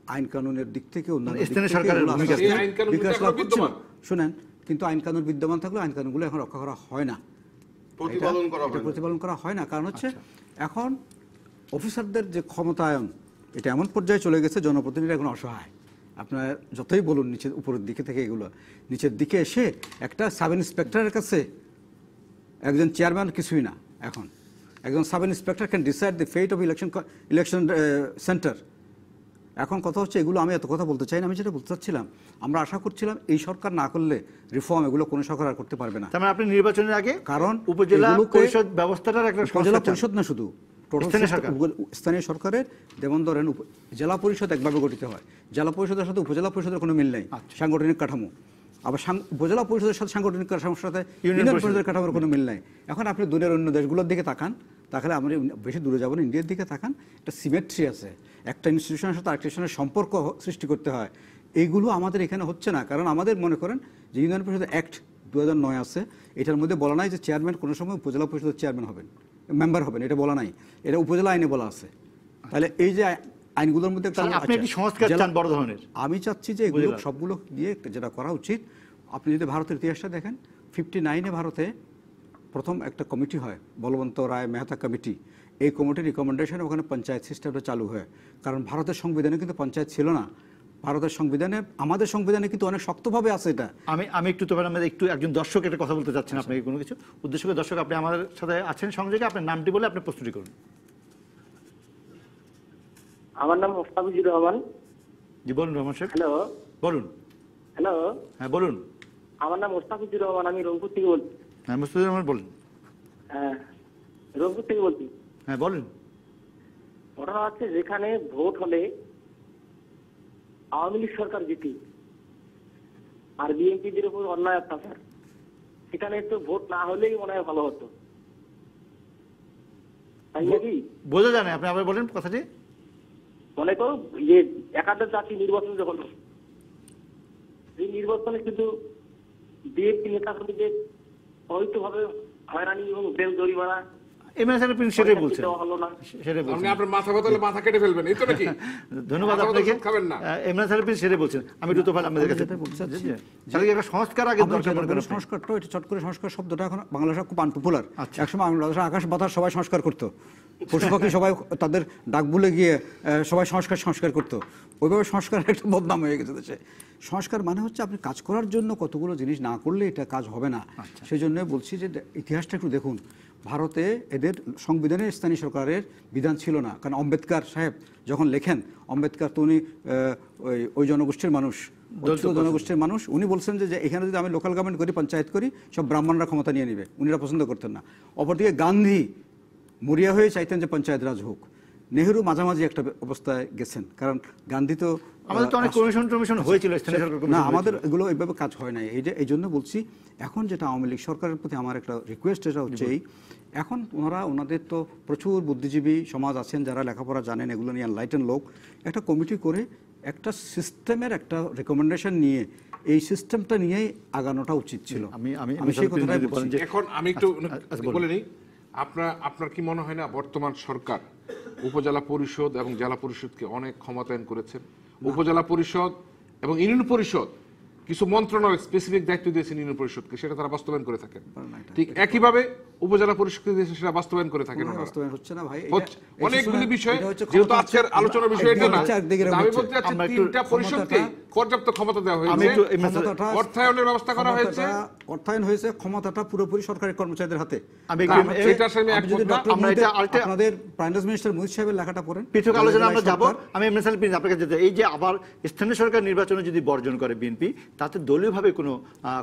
আইন কানুনের দিক থেকে অন্যান্য দিক স্থানীয় থেকে সরকারের এগুলো ভূমিকা আস্তে আছে। আস্তে এই আইন কানুন বিকাশ কিন্তু লাভ এখনো করছিল। বিদ্যমান। শুনেন, কিন্তু আইন কানুন বিদ্যমান থাকলেও আইন কানুনগুলো এখন রক্ষা করা হয় না, প্রতিপালন করা এটা হয় না। প্রতিপালন করা হয় না। কারণ হচ্ছে এখন অফিসারদের যে ক্ষমতায়ন এটা এমন পর্যায়ে চলে গেছে, জনপ্রতিনিধিরা এখন অসহায়। আপনার যতই বলুন নিচের উপরের দিকে থেকে এগুলো নিচের দিকে এসে একটা সাব ইন্সপেক্টরের কাছে একজন চেয়ারম্যান কিছুই না। এখন একজন sub inspector can decide the fate of election centre. এখন কথা হচ্ছে, এগুলো আমি এত কথা বলতে চাই না, আমি যেটা বলতে চাচ্ছিলাম, আমরা আশা করছিলাম এই সরকার না করলে রিফর্ম এগুলো কোনো সরকার আর করতে পারবে না। তার মানে আপনি নির্বাচনের আগে কারণ উপজেলা এগুলোকে- পরিষদ ব্যবস্থাটার একটা উপজেলা সংস্কার চান। পরিষদ না শুধু total স্থানীয় system- স্থানীয় সরকারের, যেমন ধরেন জেলা পরিষদ একভাবে গঠিত হয়, জেলা পরিষদের সাথে উপজেলা পরিষদের কোনো মিল নেই সাংগঠনিক কাঠামো। আবার উপজেলা পরিষদের সাথে সাংগঠনিক কাঠামোর সাথে ইউনিয়ন পরিষদের কাঠামোর কোনো মিল নাই। এখন আপনি দুনিয়ার অন্য দেশগুলোর দিকে তাকান, তাহলে আমরা বেশি দূরে যাব না, ইন্ডিয়ার দিকে তাকান, একটা সিমেট্রি আছে, একটা ইনস্টিটিউশনের সাথে আরেকটা ইনস্টিটিউশনের সম্পর্ক সৃষ্টি করতে হয়। এইগুলো আমাদের এখানে হচ্ছে না। কারণ আমাদের মনে করেন যে ইউনিয়ন পরিষদের অ্যাক্ট 2009 আছে, এটার মধ্যে বলা নাই যে চেয়ারম্যান কোনো সময় উপজেলা পরিষদের চেয়ারম্যান হবেন, মেম্বার হবেন, এটা বলা নাই। এটা উপজেলা আইনে বলা আছে। তাহলে এই যে আইনগুলোর মধ্যে একটা- তাহলে আপনি একটি সংস্কার জেলা- চান বড় ধরনের। আমি চাচ্ছি যে এগুলো সবগুলো দিয়ে যেটা করা উচিত। আপনি যদি ভারতের ইতিহাসটা দেখেন, 59-এ ভারতে প্রথম একটা কমিটি হয়, বলবন্ত রায় মেহতা কমিটি। এই কমিটির রিকমেন্ডেশনে ওখানে পঞ্চায়েত সিস্টেমটা চালু হয়। কারণ ভারতের সংবিধানে কিন্তু পঞ্চায়েত ছিল না। ভারতের সংবিধানে, আমাদের সংবিধানে কিন্তু অনেক শক্তভাবে আছে এটা। আমি একটু তোফায়েল আহমেদ একটু একজন দর্শক একটা কথা বলতে চাচ্ছেন আপনাকে কোনো কিছু উদ্দেশ্য করে। দর্শক, আপনি আমাদের সাথে আছেন সংযোগে, আপনার নামটি বলে আপনি প্রস্তুতি করুন। আমার নাম মোস্তাফিজুর রহমান। জি বলুন রহমান সাহেব, হ্যালো বলুন। হ্যালো হ্যাঁ বলুন। আমার নাম মোস্তাফিজুর রহমান, আমি রংপুর থেকে বলছি। হ্যাঁ মুস্তাফিজুর রহমান বলুন। হ্যাঁ, রংপুর থেকে বলছি। হ্যাঁ বলুন। ঘটনা হচ্ছে, যেখানে ভোট হলে আওয়ামী লীগ সরকার জিতি আর বিএনপিদের উপর অন্যায় অত্যাচার, সেখানে তো ভোট না হলেই মনে হয় ভালো হতো, তাই নাকি? বোঝা যায় না, আপনি আবার বলেন কথাটি। মনে করো যে একাদশ জাতীয় নির্বাচন যখন হলো, এই নির্বাচনে কিন্তু বিএনপি নেতা কর্মীদের অবৈধভাবে হয়রানি এবং বেল জরিমানা ইমরান সাহেব আপনি সেটাই বলছেন, দেওয়া হলো না। সেটাই আপনি বলছেন। আপনার মাথা বদলে মাথা কেটে ফেলবেন, এই তো নাকি? ধন্যবাদ মাথা বদলে আপনাকে। ওষুধ খাবেন না। ইমরান সাহেব আপনি সেটাই বলছেন। আমি একটু তোফায়েল আহমেদের কাছে যেটা বলতে চাচ্ছি, তাহলে কি একটা সংস্কার আগে আমরা দরকার যেটা মনে করেন বলি আপনি? সংস্কারটা, এটা চট করে সংস্কার শব্দটা এখন বাংলাদেশে খুব আনপপুলার। আচ্ছা। একসময় বাংলাদেশে আকাশ বাতাস সবাই সংস্কার করতো, পশু পাখি সবাই তাদের ডাক বুলে গিয়ে সবাই সংস্কার করতো। ওইভাবে সংস্কারের একটা বদনাম হয়ে গেছে দেশে। সংস্কার মানে হচ্ছে আপনি কাজ করার জন্য কতগুলো জিনিস না করলে এটা কাজ হবে না। সেই জন্য বলছি যে ইতিহাসটা একটু দেখুন। ভারতে এদের সংবিধানে স্থানীয় সরকারের বিধান ছিল না। কারণ আম্বেদকর সাহেব যখন লেখেন, আম্বেদকর তো উনি ওই জনগোষ্ঠীর মানুষ, জনগোষ্ঠীর মানুষ। উনি বলছেন যে এখানে যদি আমি লোকাল গভর্নমেন্ট করি, পঞ্চায়েত করি, সব ব্রাহ্মণরা ক্ষমতা নিয়ে নেবে, উনিরা পছন্দ করতেন না। অপরদিকে গান্ধী মরিয়া হয়ে চাইতেন যে পঞ্চায়েত রাজ হোক। নেহেরু মাঝামাঝি একটা অবস্থায় গেছেন, কারণ গান্ধী তো আমাদের তো অনেক কমিশন হয়েছিল, স্থানীয় সরকার না, কমিশন আমাদের এগুলো এইভাবে কাজ হয় না। এই জন্য বলছি, এখন যেটা আওয়ামী লীগ সরকারের প্রতি আমার একটা রিকোয়েস্ট, এটা হচ্ছে এই, এখন ওনাদের তো প্রচুর বুদ্ধিজীবী সমাজ আছেন যারা লেখাপড়া জানেন, এগুলো নিয়ে এনলাইটেন লোক, একটা কমিটি করে একটা সিস্টেমের একটা রেকমেন্ডেশন নিয়ে এই সিস্টেমটা নিয়েই আগানোটা উচিত ছিল। আমি সেই কথাটাই বলছি। এখন আমি একটু আচ্ছা, বলে নিই, আপনার কি মনে হয় না বর্তমান সরকার উপজেলা পরিষদ এবং জেলা পরিষদকে অনেক ক্ষমতায়ন করেছেন? উপজেলা পরিষদ এবং ইউনিয়ন পরিষদ কিছু মন্ত্রণালয় স্পেসিফিক দায়িত্ব দিয়েছেন ইউনিয়ন পরিষদকে, সেটা তারা বাস্তবায়ন করে থাকেন। ঠিক একইভাবে উপজেলা পরিষদকে দিয়েছে, সেটা বাস্তবায়ন করে থাকেন ওনারা। বাস্তবায়ন হচ্ছে না ভাই, অনেকগুলি বিষয়, যেহেতু আজকের আলোচনার বিষয় এটা না, আমি বলতে চাচ্ছি তিনটা পরিষদকে পর্যাপ্ত ক্ষমতা দেওয়া হয়েছে, অর্থায়নের ব্যবস্থা করা হয়েছে, অর্থায়ন হয়েছে, ক্ষমতাটা পুরোপুরি সরকারি কর্মচারীদের হাতে। আপনাদের প্রাইম মিনিস্টার মুহিত সাহেবের লেখাটা পড়েন, পৃথক আলোচনা আমরা যাব। আমি ইমরান সাহেব প্লিজ আপনার কাছে যেতে, এই যে আবার স্থানীয় সরকার নির্বাচনে যদি বর্জন করে বিএনপি, তাতে দলীয়ভাবে কোনো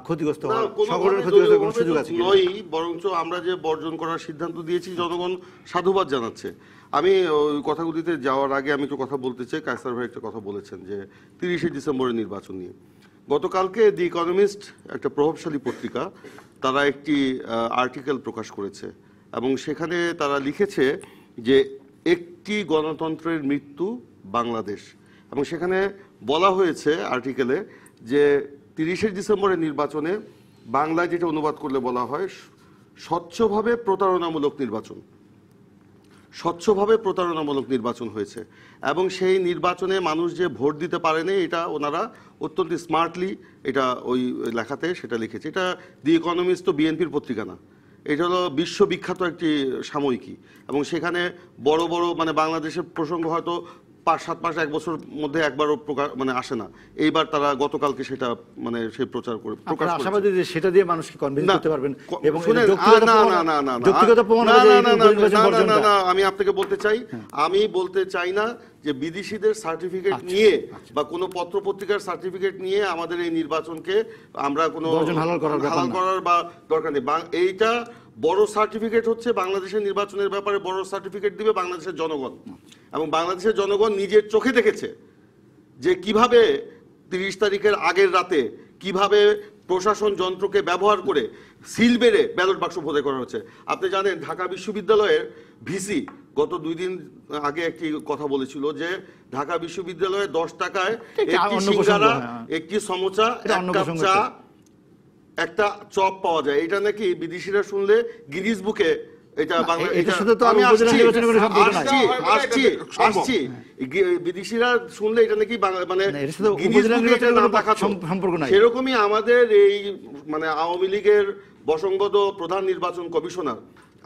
ক্ষতিগ্রস্ত হওয়ার, সংগঠনের ক্ষতিগ্রস্ত কোনো সুযোগ আছে কিনা? নয়, বরঞ্চ আমরা যে বর্জন করার সিদ্ধান্ত দিয়েছি, জনগণ সাধুবাদ জানাচ্ছে। আমি ওই কথাগুলিতে যাওয়ার আগে আমি একটু কথা বলতে চাই। কায়সার ভাই একটা কথা বলেছেন যে 30শে ডিসেম্বরের নির্বাচন নিয়ে। গতকালকে দি ইকোনমিস্ট, একটা প্রভাবশালী পত্রিকা, তারা একটি আর্টিকেল প্রকাশ করেছে এবং সেখানে তারা লিখেছে যে একটি গণতন্ত্রের মৃত্যু বাংলাদেশ। এবং সেখানে বলা হয়েছে আর্টিকেলে যে 30শে ডিসেম্বরের নির্বাচনে বাংলায় যেটা অনুবাদ করলে বলা হয় স্বচ্ছভাবে প্রতারণামূলক নির্বাচন, স্বচ্ছভাবে প্রতারণামূলক নির্বাচন হয়েছে। এবং সেই নির্বাচনে মানুষ যে ভোট দিতে পারেনি, এটা ওনারা অত্যন্ত স্মার্টলি এটা ওই লেখাতে সেটা লিখেছে। এটা দি ইকোনমিস্ট তো বিএনপির পত্রিকা না, এটা হলো বিশ্ববিখ্যাত একটি সাময়িকী। এবং সেখানে বড় বড় মানে বাংলাদেশের প্রসঙ্গ হয়তো 5-7 মাস 1 বছর মধ্যে একবারও মানে আসে না। এইবার তারা গতকালকে সেটা মানে সেই প্রচার করে প্রকাশ করেছে। আশাবাদী যে সেটা দিয়ে মানুষকে কনভিন্স করতে পারবেন এবং শুনেন, যৌক্তিকতা প্রমাণ হবে যে এই নির্বাচন বর্জনটা। না, আমি আপনাকে বলতে চাই, আমি বলতে চাই না যে বিদেশিদের সার্টিফিকেট নিয়ে বা কোনো পত্র পত্রিকার সার্টিফিকেট নিয়ে আমাদের এই নির্বাচনকে আমরা কোনো হালাল করার বা দরকার নেই। এইটা বড় সার্টিফিকেট হচ্ছে বাংলাদেশের নির্বাচনের ব্যাপারে বড় সার্টিফিকেট দিবে বাংলাদেশের জনগণ। এবং বাংলাদেশের জনগণ নিজের চোখে দেখেছে যে কিভাবে 30 তারিখের আগের রাতে কিভাবে প্রশাসন যন্ত্রকে ব্যবহার করে সিল বেড়ে ব্যালট বাক্স ভোটার করা হচ্ছে। আপনি জানেন ঢাকা বিশ্ববিদ্যালয়ের ভিসি গত 2 দিন আগে একটি কথা বলেছিল যে ঢাকা বিশ্ববিদ্যালয়ে 10 টাকায় একটি সিঙ্গারা, একটি সমোসা, এক কাপ চা, একটা চপ পাওয়া যায়। এটা নাকি বিদেশিরা শুনলে গিনিস বুকে এটা আসছি বিদেশিরা শুনলে এটা নাকি মানে সম্পর্ক নাই। সেরকমই আমাদের এই মানে আওয়ামী লীগের বসংবদ প্রধান নির্বাচন কমিশনার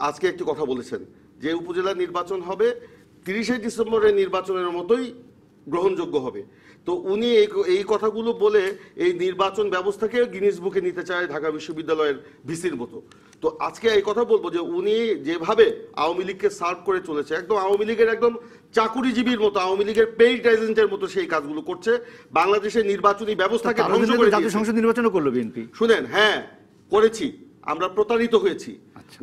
আজকে একটি কথা বলেছেন যে উপজেলা নির্বাচন হবে 30শে ডিসেম্বরের নির্বাচনের মতোই গ্রহণযোগ্য হবে। তো উনি এই কথাগুলো বলে এই নির্বাচন ব্যবস্থাকে গিনিস বুকে নিতে চায় ঢাকা বিশ্ববিদ্যালয়ের ভিসির মতো। তো আজকে এই কথা বলবো যে উনি যেভাবে আওয়ামী লীগকে সার্ভ করে চলেছে, একদম আওয়ামী লীগের একদম চাকুরিজীবীর মতো, আওয়ামী লীগের পেইড এজেন্টের মতো সেই কাজগুলো করছে, বাংলাদেশের নির্বাচনী ব্যবস্থাকে ধ্বংস করে জাতীয় সংসদ নির্বাচনও করলো বিএনপি। শুনেন, হ্যাঁ করেছি, আমরা প্রতারিত হয়েছি।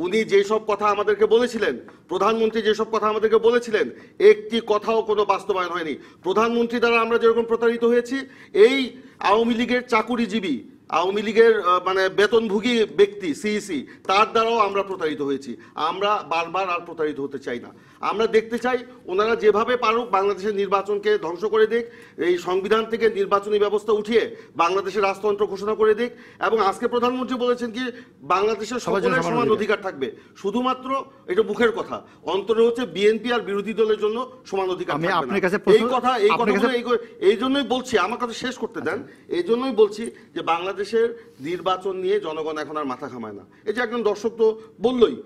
উনি যেসব কথা আমাদেরকে বলেছিলেন, প্রধানমন্ত্রী যেসব কথা আমাদেরকে বলেছিলেন, একটি কথাও কোনো বাস্তবায়ন হয়নি। প্রধানমন্ত্রী দ্বারা আমরা যেরকম প্রতারিত হয়েছি, এই আওয়ামী লীগের চাকুরিজীবী, আওয়ামী লীগের মানে বেতনভোগী ব্যক্তি সিইসি, তার দ্বারাও আমরা প্রতারিত হয়েছি। আমরা বারবার আর প্রতারিত হতে চাই না। আমরা দেখতে চাই ওনারা যেভাবে পারুক বাংলাদেশের নির্বাচনকে ধ্বংস করে দিক, এই সংবিধান থেকে নির্বাচনী ব্যবস্থা উঠিয়ে বাংলাদেশের রাজতন্ত্র ঘোষণা করে দিক। এবং আজকে প্রধানমন্ত্রী বলেছেন কি বাংলাদেশের সকলের সমান অধিকার থাকবে। শুধুমাত্র এটা মুখের কথা, অন্তরে হচ্ছে বিএনপি আর বিরোধী দলের জন্য সমান অধিকার থাকবে না। এই কথাগুলো এই জন্যই বলছি, আমার কথা শেষ করতে দেন। এই জন্যই বলছি যে বাংলাদেশের নির্বাচন নিয়ে জনগণ এখন আর মাথা ঘামায় না। এই যে একজন দর্শক তো বললই,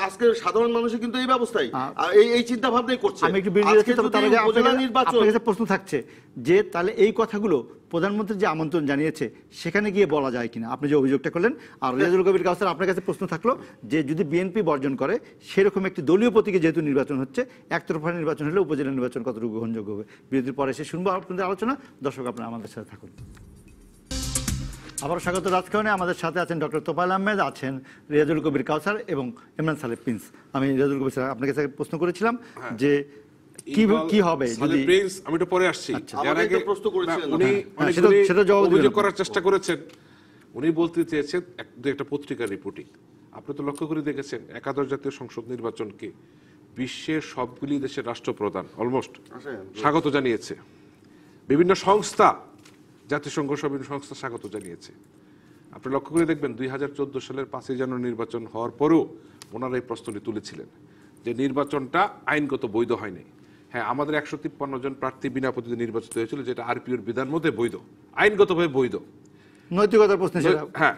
আজকে সাধারণ মানুষের কিন্তু এই ব্যবস্থাই এই চিন্তা ভাবনাই করছে। আমি একটু প্রশ্ন থাকছে যে তাহলে এই কথাগুলো প্রধানমন্ত্রী যে আমন্ত্রণ জানিয়েছে সেখানে গিয়ে বলা যায় কিনা, আপনি যে অভিযোগটা করলেন। আর রিয়াজুল কবির কাউসার, আপনার কাছে প্রশ্ন থাকলো যে যদি বিএনপি বর্জন করে সেরকম একটি দলীয় প্রতীকে যেহেতু নির্বাচন হচ্ছে, একতরফা নির্বাচন হলে উপজেলা নির্বাচন কতটুকু গ্রহণযোগ্য হবে? বিরতির পরে এসে শুনবো আপনাদের আলোচনা। দর্শক আপনারা আমাদের সাথে থাকুন। আবার স্বাগত রাজকাহনে। আমাদের সাথে আছেন ডক্টর তোফায়েল আহমেদ, আছেন রিয়াজুল কবির কাউসার এবং ইমরান সালেহ প্রিন্স। আমি রিয়াজুল কবির স্যার আপনার কাছে প্রশ্ন করেছিলাম যে কি হবে যদি প্রিন্স, আমি তো পরে আসছি, এর আগে প্রশ্ন করেছিলেন উনি সেটা জবাব অভিযোগ করার চেষ্টা করেছেন। উনি বলতে চেয়েছেন একটা পত্রিকার রিপোর্টিং। আপনি তো লক্ষ্য করে দেখেছেন একাদশ জাতীয় সংসদ নির্বাচনকে বিশ্বের সবগুলি দেশের রাষ্ট্রপ্রধান অলমোস্ট স্বাগত জানিয়েছে। বিভিন্ন সংস্থা, জাতিসংঘ সব সংস্থা স্বাগত জানিয়েছে। আপনি লক্ষ্য করে দেখবেন 2014 সালের 5ই জানুয়ারি নির্বাচন হওয়ার পরেও ওনারা এই প্রশ্নটি তুলেছিলেন যে নির্বাচনটা আইনগত বৈধ হয়নি। হ্যাঁ, আমাদের 153 জন প্রার্থী বিনা প্রতিদ্বন্দ্বিতায় নির্বাচিত হয়েছিল, যেটা আরপিওর বিধান মধ্যে বৈধ, আইনগতভাবে বৈধ। নৈতিকতার প্রশ্ন হ্যাঁ,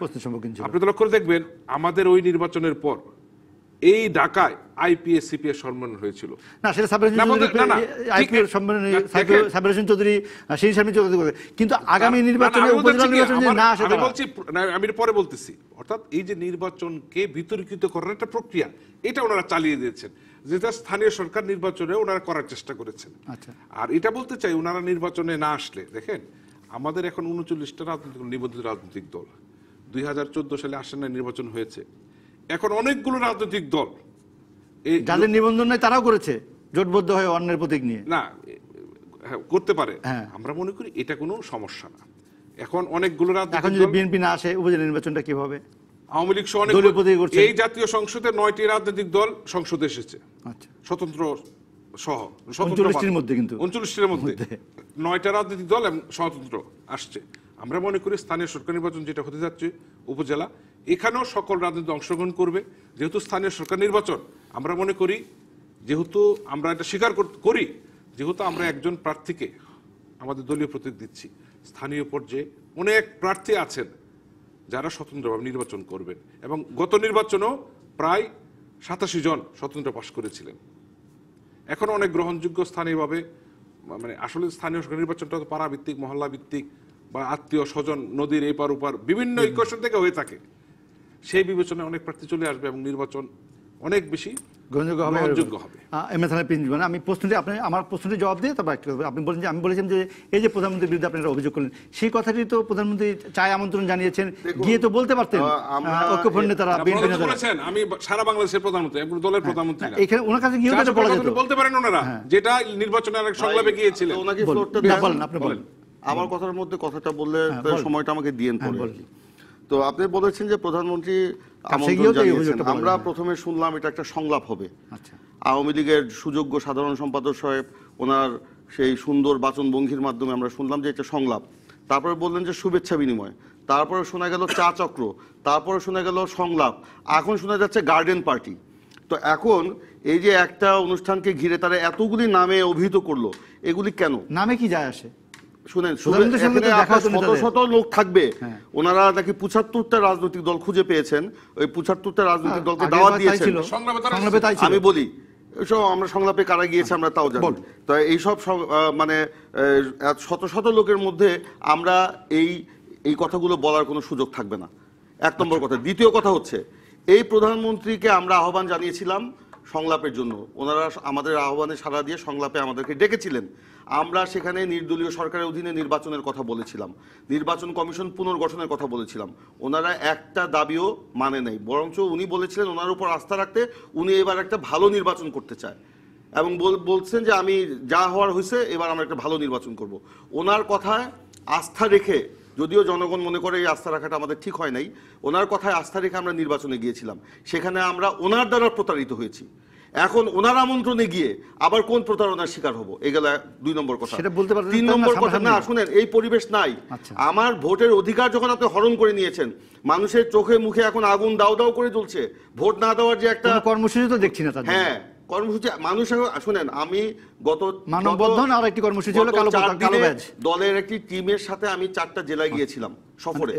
আপনি তো লক্ষ্য করে দেখবেন আমাদের ওই নির্বাচনের পর এই ঢাকায় আইপিএস সিপিএস সম্মেলন হয়েছিল। না, সেটা সাবরেশন চৌধুরী, কিন্তু আগামী নির্বাচনে উপজেলা নির্বাচন না আসে, আমি বলছি, আমি পরে বলতেছি। অর্থাৎ এই যে নির্বাচনকে বিতর্কিত করার একটা প্রক্রিয়া, এটা ওনারা চালিয়ে দিয়েছেন, যেটা স্থানীয় সরকার নির্বাচনে ওনারা করার চেষ্টা করেছেন। আর এটা বলতে চাই, ওনারা নির্বাচনে না আসলে দেখেন আমাদের এখন 39টা রাজনৈতিক নিবন্ধিত রাজনৈতিক দল, 2014 সালে আসন্ন নির্বাচন হয়েছে, এখন অনেকগুলো রাজনৈতিক দল যাদের নিবন্ধন নেই তারাও করেছে জোটবদ্ধ হয়ে অন্যের প্রতীক নিয়ে। না, করতে পারে। আমরা মনে করি এটা কোনো সমস্যা না। এখন অনেকগুলো এখন রাজনৈতিক যদি দল, বিএনপি না আসে উপজেলা নির্বাচনটা কি হবে? আওয়ামী লীগ সহ অনেক দলীয় প্রতীক করছে। এই জাতীয় সংসদে 9টি রাজনৈতিক দল সংসদে এসেছে, আচ্ছা, স্বতন্ত্র সহ 39টির মধ্যে, কিন্তু 39টির মধ্যে 9টা রাজনৈতিক দল এবং স্বতন্ত্র আসছে। আমরা মনে করি স্থানীয় সরকার নির্বাচন যেটা হতে যাচ্ছে উপজেলা, এখানেও সকল রাজনীতি অংশগ্রহণ করবে। যেহেতু স্থানীয় সরকার নির্বাচন, আমরা মনে করি যেহেতু আমরা এটা স্বীকার করি, যেহেতু আমরা একজন প্রার্থীকে আমাদের দলীয় প্রতীক দিচ্ছি, স্থানীয় পর্যায়ে অনেক প্রার্থী আছেন যারা স্বতন্ত্রভাবে নির্বাচন করবেন, এবং গত নির্বাচনেও প্রায় 87 জন স্বতন্ত্র পাশ করেছিলেন। এখন অনেক গ্রহণযোগ্য স্থানীয়ভাবে, মানে আসলে স্থানীয় সরকার নির্বাচনটা তো পাড়া ভিত্তিক, মহল্লা ভিত্তিক বা আত্মীয় স্বজন, নদীর এপার ওপার বিভিন্ন ইকুয়েশন থেকে হয়ে থাকে। সেই বিবেচনায় অনেক প্রার্থী চলে আসবে এবং নির্বাচন অনেক বেশি গ্রহণযোগ্য হবে। আমি প্রশ্নটি আমার প্রশ্নটি জবাব দিয়ে তারপর একটা আপনি বলেন যে আমি বলেছিলাম যে এই যে প্রধানমন্ত্রীর বিরুদ্ধে আপনারা অভিযোগ করলেন, সেই কথাটি তো প্রধানমন্ত্রী চায় আমন্ত্রণ জানিয়েছেন, গিয়ে তো বলতে পারতেন ঐক্যফ্রন্ট নেতারা, বিএনপি নেতারা বলেছেন আমি সারা বাংলাদেশের প্রধানমন্ত্রী, একবার দলের প্রধানমন্ত্রী না, এখানে ওনার কাছে গিয়ে বলা যেত, বলতে পারেন ওনারা, যেটা নির্বাচনের এক সংলাপে গিয়েছিলেন। ওনাকে ফ্লোরটা বলেন, আপনি বলেন। আমার কথার মধ্যে কথাটা বললে সময়টা আমাকে দিয়েন পড়ে। বলেন। তো আপনি বলেছেন যে প্রধানমন্ত্রী আমন্ত্রণ গিয়েও তো এই জানিয়েছেন। অভিযোগটা আমরা বলেন। প্রথমে শুনলাম এটা একটা সংলাপ হবে। আচ্ছা, আওয়ামী লীগের সুযোগ্য সাধারণ সম্পাদক সাহেব ওনার সেই সুন্দর বাচনভঙ্গির মাধ্যমে আমরা শুনলাম যে এটা সংলাপ। তারপরে বললেন যে শুভেচ্ছা বিনিময়, তারপরে শোনা গেল চা চক্র, তারপরে শোনা গেল সংলাপ, এখন শোনা যাচ্ছে গার্ডেন পার্টি। তো এখন এই যে একটা অনুষ্ঠানকে ঘিরে তারা এতগুলি নামে অভিহিত করলো, এগুলি কেন? নামে কি যায় আসে? শুনেন, প্রধানমন্ত্রীর সঙ্গে তো এখানে দেখা হতো শত নেতাদের। শত লোক থাকবে। হ্যাঁ। ওনারা নাকি 75টা রাজনৈতিক দল খুঁজে পেয়েছেন, ওই 75টা রাজনৈতিক দলকে আগের দাওয়াত বার তাই দিয়েছেন। ছিল, সংলাপে তাই ছিল। আমি বলি এসব আমরা সংলাপে কারা গিয়েছে আমরা তাও জানি। বল। তো এইসব মানে শত শত লোকের মধ্যে আমরা এই কথাগুলো বলার কোনো সুযোগ থাকবে না, এক নম্বর কথা। দ্বিতীয় কথা হচ্ছে, এই প্রধানমন্ত্রীকে আমরা আহ্বান জানিয়েছিলাম সংলাপের জন্য, ওনারা আমাদের আহ্বানে সাড়া দিয়ে সংলাপে আমাদেরকে ডেকেছিলেন। আমরা সেখানে নির্দলীয় সরকারের অধীনে নির্বাচনের কথা বলেছিলাম, নির্বাচন কমিশন পুনর্গঠনের কথা বলেছিলাম। ওনারা একটা দাবিও মানে নাই, বরঞ্চ উনি বলেছিলেন ওনার উপর আস্থা রাখতে, উনি এবার একটা ভালো নির্বাচন করতে চায় এবং বলছেন যে আমি যা হওয়ার হয়েছে এবার আমরা একটা ভালো নির্বাচন করব। ওনার কথায় আস্থা রেখে, যদিও জনগণ মনে করে এই আস্থা রাখাটা আমাদের ঠিক হয় নাই, ওনার কথায় আস্থা রেখে আমরা নির্বাচনে গিয়েছিলাম। সেখানে আমরা ওনার দ্বারা প্রতারিত হয়েছি। এখন ওনার আমন্ত্রণে গিয়ে আবার কোন প্রতারণার শিকার হবো, এগুলা 2 নম্বর কথা। সেটা বলতে পারতেন 3 না, নম্বর কথা, সামনাসামনি। না শুনেন, এই পরিবেশ নাই। আচ্ছা। আমার ভোটের অধিকার যখন আপনি হরণ করে নিয়েছেন, মানুষের চোখে মুখে এখন আগুন দাও দাও করে জ্বলছে, ভোট না দেওয়ার যে একটা কোনো কর্মসূচি তো দেখছি না তার জন্য। হ্যাঁ কর্মসূচি মানুষ শুনেন, আমি মানববন্ধন আর একটি কর্মসূচি হলো কালো ব্যাজ। দলের একটি টিমের সাথে আমি 4টা জেলায় গিয়েছিলাম সফরে।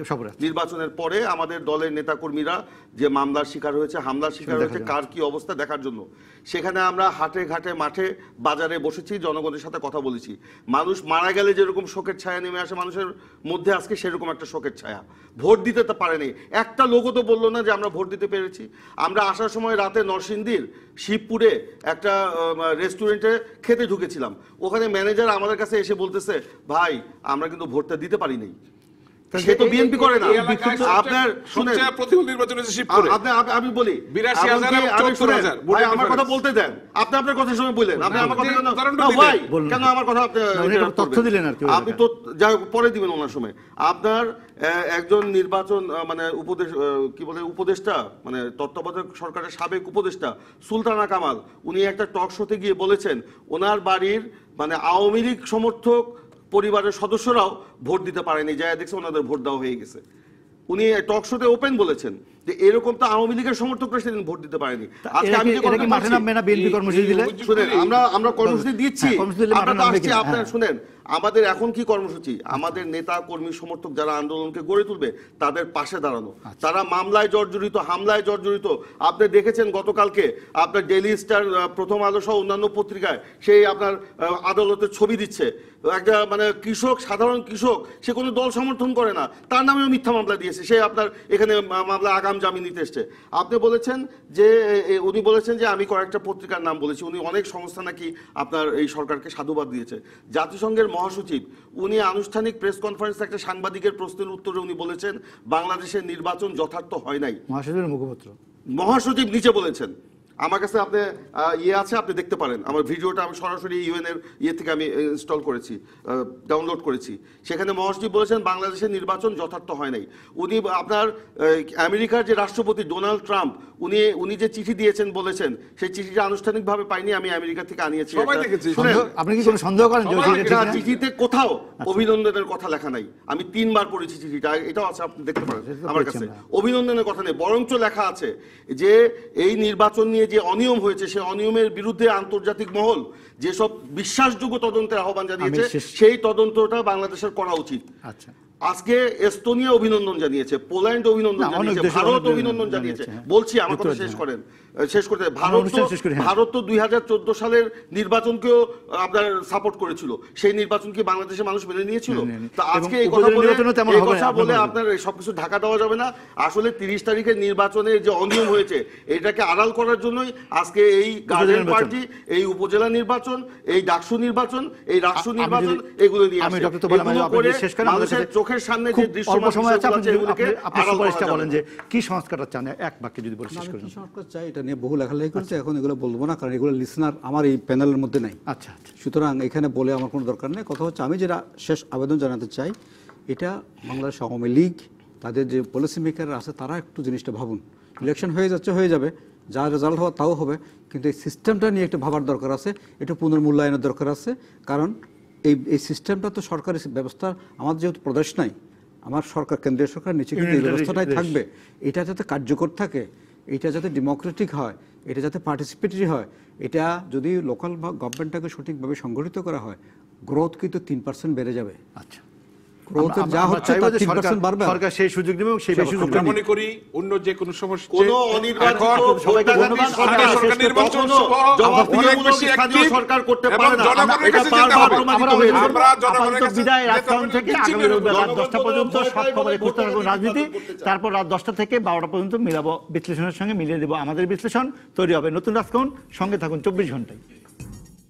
নির্বাচনের পরে আমাদের দলের নেতাকর্মীরা যে মামলার শিকার হয়েছে, হামলার শিকার হয়েছে, কার কি অবস্থা দেখার জন্য সেখানে আমরা হাটে ঘাটে মাঠে বাজারে বসেছি, জনগণের সাথে কথা বলেছি। মানুষ মারা গেলে যেরকম শোকের ছায়া নেমে আসে মানুষের মধ্যে, আজকে সেরকম একটা শোকের ছায়া। ভোট দিতে তো পারেনি, একটা লোকও তো বললো না যে আমরা ভোট দিতে পেরেছি। আমরা আসার সময় রাতে নরসিংদীর শিবপুরে একটা রেস্টুরেন্টে খেতে ঢুকেছিলাম, ওখানে ম্যানেজার আমাদের কাছে এসে বলতেছে, ভাই আমরা কিন্তু ভোটটা দিতে পারিনি। সে তো বিএনপি করে না। আপনার শুনেন, আমি বলি, ভাই আমার কথা বলতে দেন, আপনি আপনার কথা শুনে বললেন, আপনি আমার কথা কেন আমার কথা তথ্য দিলেন আর কি, আপনি তো যা পরে দিবেন ওনার সময়। আপনার একজন নির্বাচন মানে উপদেষ্টা, মানে তত্ত্বাবধায়ক সরকারের সাবেক উপদেষ্টা সুলতানা কামাল, উনি একটা টক শোতে গিয়ে বলেছেন ওনার বাড়ির মানে আওয়ামী লীগ সমর্থক পরিবারের সদস্যরাও ভোট দিতে পারেনি, যা দেখছে ওনাদের ভোট দেওয়া হয়ে গেছে। উনি টক শোতে ওপেন বলেছেন যে এরকম তো আওয়ামী লীগের সমর্থকরা সেদিন ভোট দিতে পারেনি। আজকে আমি যে মাঠে নামবে না বিএনপি কর্মসূচি দিলে, শুনেন আমরা কর্মসূচি দিচ্ছি, আমরা তো আসছি। আপনারা শুনেন, আমাদের এখন কি কর্মসূচি, আমাদের নেতা কর্মী সমর্থক যারা আন্দোলনকে গড়ে তুলবে তাদের পাশে দাঁড়ানো। তারা মামলায় জর্জরিত, হামলায় জর্জরিত। আপনি দেখেছেন গতকালকে আপনার ডেইলি স্টার, প্রথম আলো সহ অন্যান্য পত্রিকায় সেই আপনার আদালতের ছবি দিচ্ছে। একটা মানে কৃষক, সাধারণ কৃষক, সে কোনো দল সমর্থন করে না, তার নামেও মিথ্যা মামলা দিয়েছে, সে আপনার এখানে মামলা আগাম জামিন নিতে এসছে। আপনি বলেছেন যে উনি বলেছেন যে আমি কয়েকটা পত্রিকার নাম বলেছি, উনি অনেক সংস্থা নাকি আপনার এই সরকারকে সাধুবাদ দিয়েছে। জাতিসংঘের মহাসচিব উনি আনুষ্ঠানিক প্রেস কনফারেন্সে একটা সাংবাদিকের প্রশ্নের উত্তরে উনি বলেছেন বাংলাদেশের নির্বাচন যথার্থ হয় নাই। মহাসচিবের মুখপাত্র মহাসচিব নিচে বলেছেন, আমার কাছে আপনি ইয়ে আছে, আপনি দেখতে পারেন আমার ভিডিওটা, আমি সরাসরি ইউএন এর ইয়ে থেকে আমি ইনস্টল করেছি, ডাউনলোড করেছি। সেখানে মহাসচিব বলেছেন বাংলাদেশের নির্বাচন যথার্থ হয় নাই। উনি আপনার আমেরিকার যে রাষ্ট্রপতি ডোনাল্ড ট্রাম্প, উনি যে চিঠি দিয়েছেন বলেছেন, সেই চিঠিটা আনুষ্ঠানিকভাবে পাইনি, আমি আমেরিকা থেকে আনিয়েছি। সবাই দেখেছে। শুনেন, আপনি কি কোনো সন্দেহ করেন যে ওই একটা চিঠিতে কোথাও অভিনন্দনের কথা লেখা নাই? আমি 3 বার পড়েছি চিঠিটা, এটাও আছে, আপনি দেখতে পারেন আমার কাছে। অভিনন্দনের কথা নেই, বরঞ্চ লেখা আছে যে এই নির্বাচন নিয়ে যে অনিয়ম হয়েছে, সেই অনিয়মের বিরুদ্ধে আন্তর্জাতিক মহল যেসব বিশ্বাসযোগ্য তদন্তের আহ্বান জানিয়েছে, সেই তদন্তটা বাংলাদেশের করা উচিত। আচ্ছা, আজকে এস্তোনিয়া অভিনন্দন জানিয়েছে, পোল্যান্ড অভিনন্দন জানিয়েছে, ভারত অভিনন্দন জানিয়েছে। বলছি, আমার কথা শেষ করেন, শেষ করতে। ভারত তো 2014 সালের নির্বাচনকেও আপনার সাপোর্ট করেছিল। সেই নির্বাচন কি বাংলাদেশের মানুষ মেনে নিয়েছিল? তো আজকে এই কথা বলে আপনার সবকিছু ঢাকা দেওয়া যাবে না। আসলে 30 তারিখের নির্বাচনে যে অনিয়ম হয়েছে, এটাকে আড়াল করার জন্যই আজকে এই গার্ডেন পার্টি, এই উপজেলা নির্বাচন, এই ডাকসু নির্বাচন, এই রাষ্ট্র নির্বাচন, এগুলো নিয়ে মানুষের চোখের সামনে যে দৃশ্য বলেন যে কি সংস্কারটা চান, এক বাক্যে যদি বলে শেষ করেন। সংস্কার চাই, এটা নিয়ে বহু লেখালেখি করছে, এখন এগুলো বলবো না, কারণ এগুলো লিসনার আমার এই প্যানেলের মধ্যে নাই। আচ্ছা, সুতরাং এখানে বলে আমার কোনো দরকার নেই। কথা হচ্ছে, আমি যেটা শেষ আবেদন জানাতে চাই, এটা বাংলাদেশ আওয়ামী লীগ, তাদের যে পলিসি মেকার আছে, তারা একটু জিনিসটা ভাবুন। ইলেকশন হয়ে যাচ্ছে, হয়ে যাবে, যা রেজাল্ট হওয়া তাও হবে, কিন্তু এই সিস্টেমটা নিয়ে একটু ভাবার দরকার আছে, একটু পুনর্মূল্যায়নের দরকার আছে। কারণ এই সিস্টেমটা তো সরকারি ব্যবস্থা, আমার যেহেতু প্রদেশ নাই, আমার সরকার, কেন্দ্রীয় সরকার নিচে কিন্তু এই ব্যবস্থাটাই থাকবে। এটা যাতে কার্যকর থাকে, এটা যাতে ডেমোক্রেটিক হয়, এটা যাতে পার্টিসিপেটরি হয়, এটা যদি লোকাল গভর্নমেন্টটাকে সঠিকভাবে সংগঠিত করা হয়, গ্রোথ কিন্তু 3% বেড়ে যাবে। আচ্ছা, গ্রোথের যা হচ্ছে তার 3% বাড়বে। সরকার সেই সুযোগ নেবে, সেই সুযোগটা মনে করি অন্য যে কোনো সমস্যা, কোনো অনির্বাচিত সবাইকে ধন্যবাদ। সরকার নির্বাচন সরকার করতে পারে না। জনগণের কাছে যেতে হবে। আমরা জনগণের কাছে বিদায় রাত 7 থেকে আগামী রোববার রাত 10টা পর্যন্ত সব খবরে খুঁজতে থাকবো রাজনীতি। তারপর রাত 10টা থেকে 12টা পর্যন্ত মিলাবো বিশ্লেষণের সঙ্গে, মিলিয়ে দেবো আমাদের বিশ্লেষণ। তৈরি হবে নতুন রাজকোণ, সঙ্গে থাকুন 24 ঘন্টায়।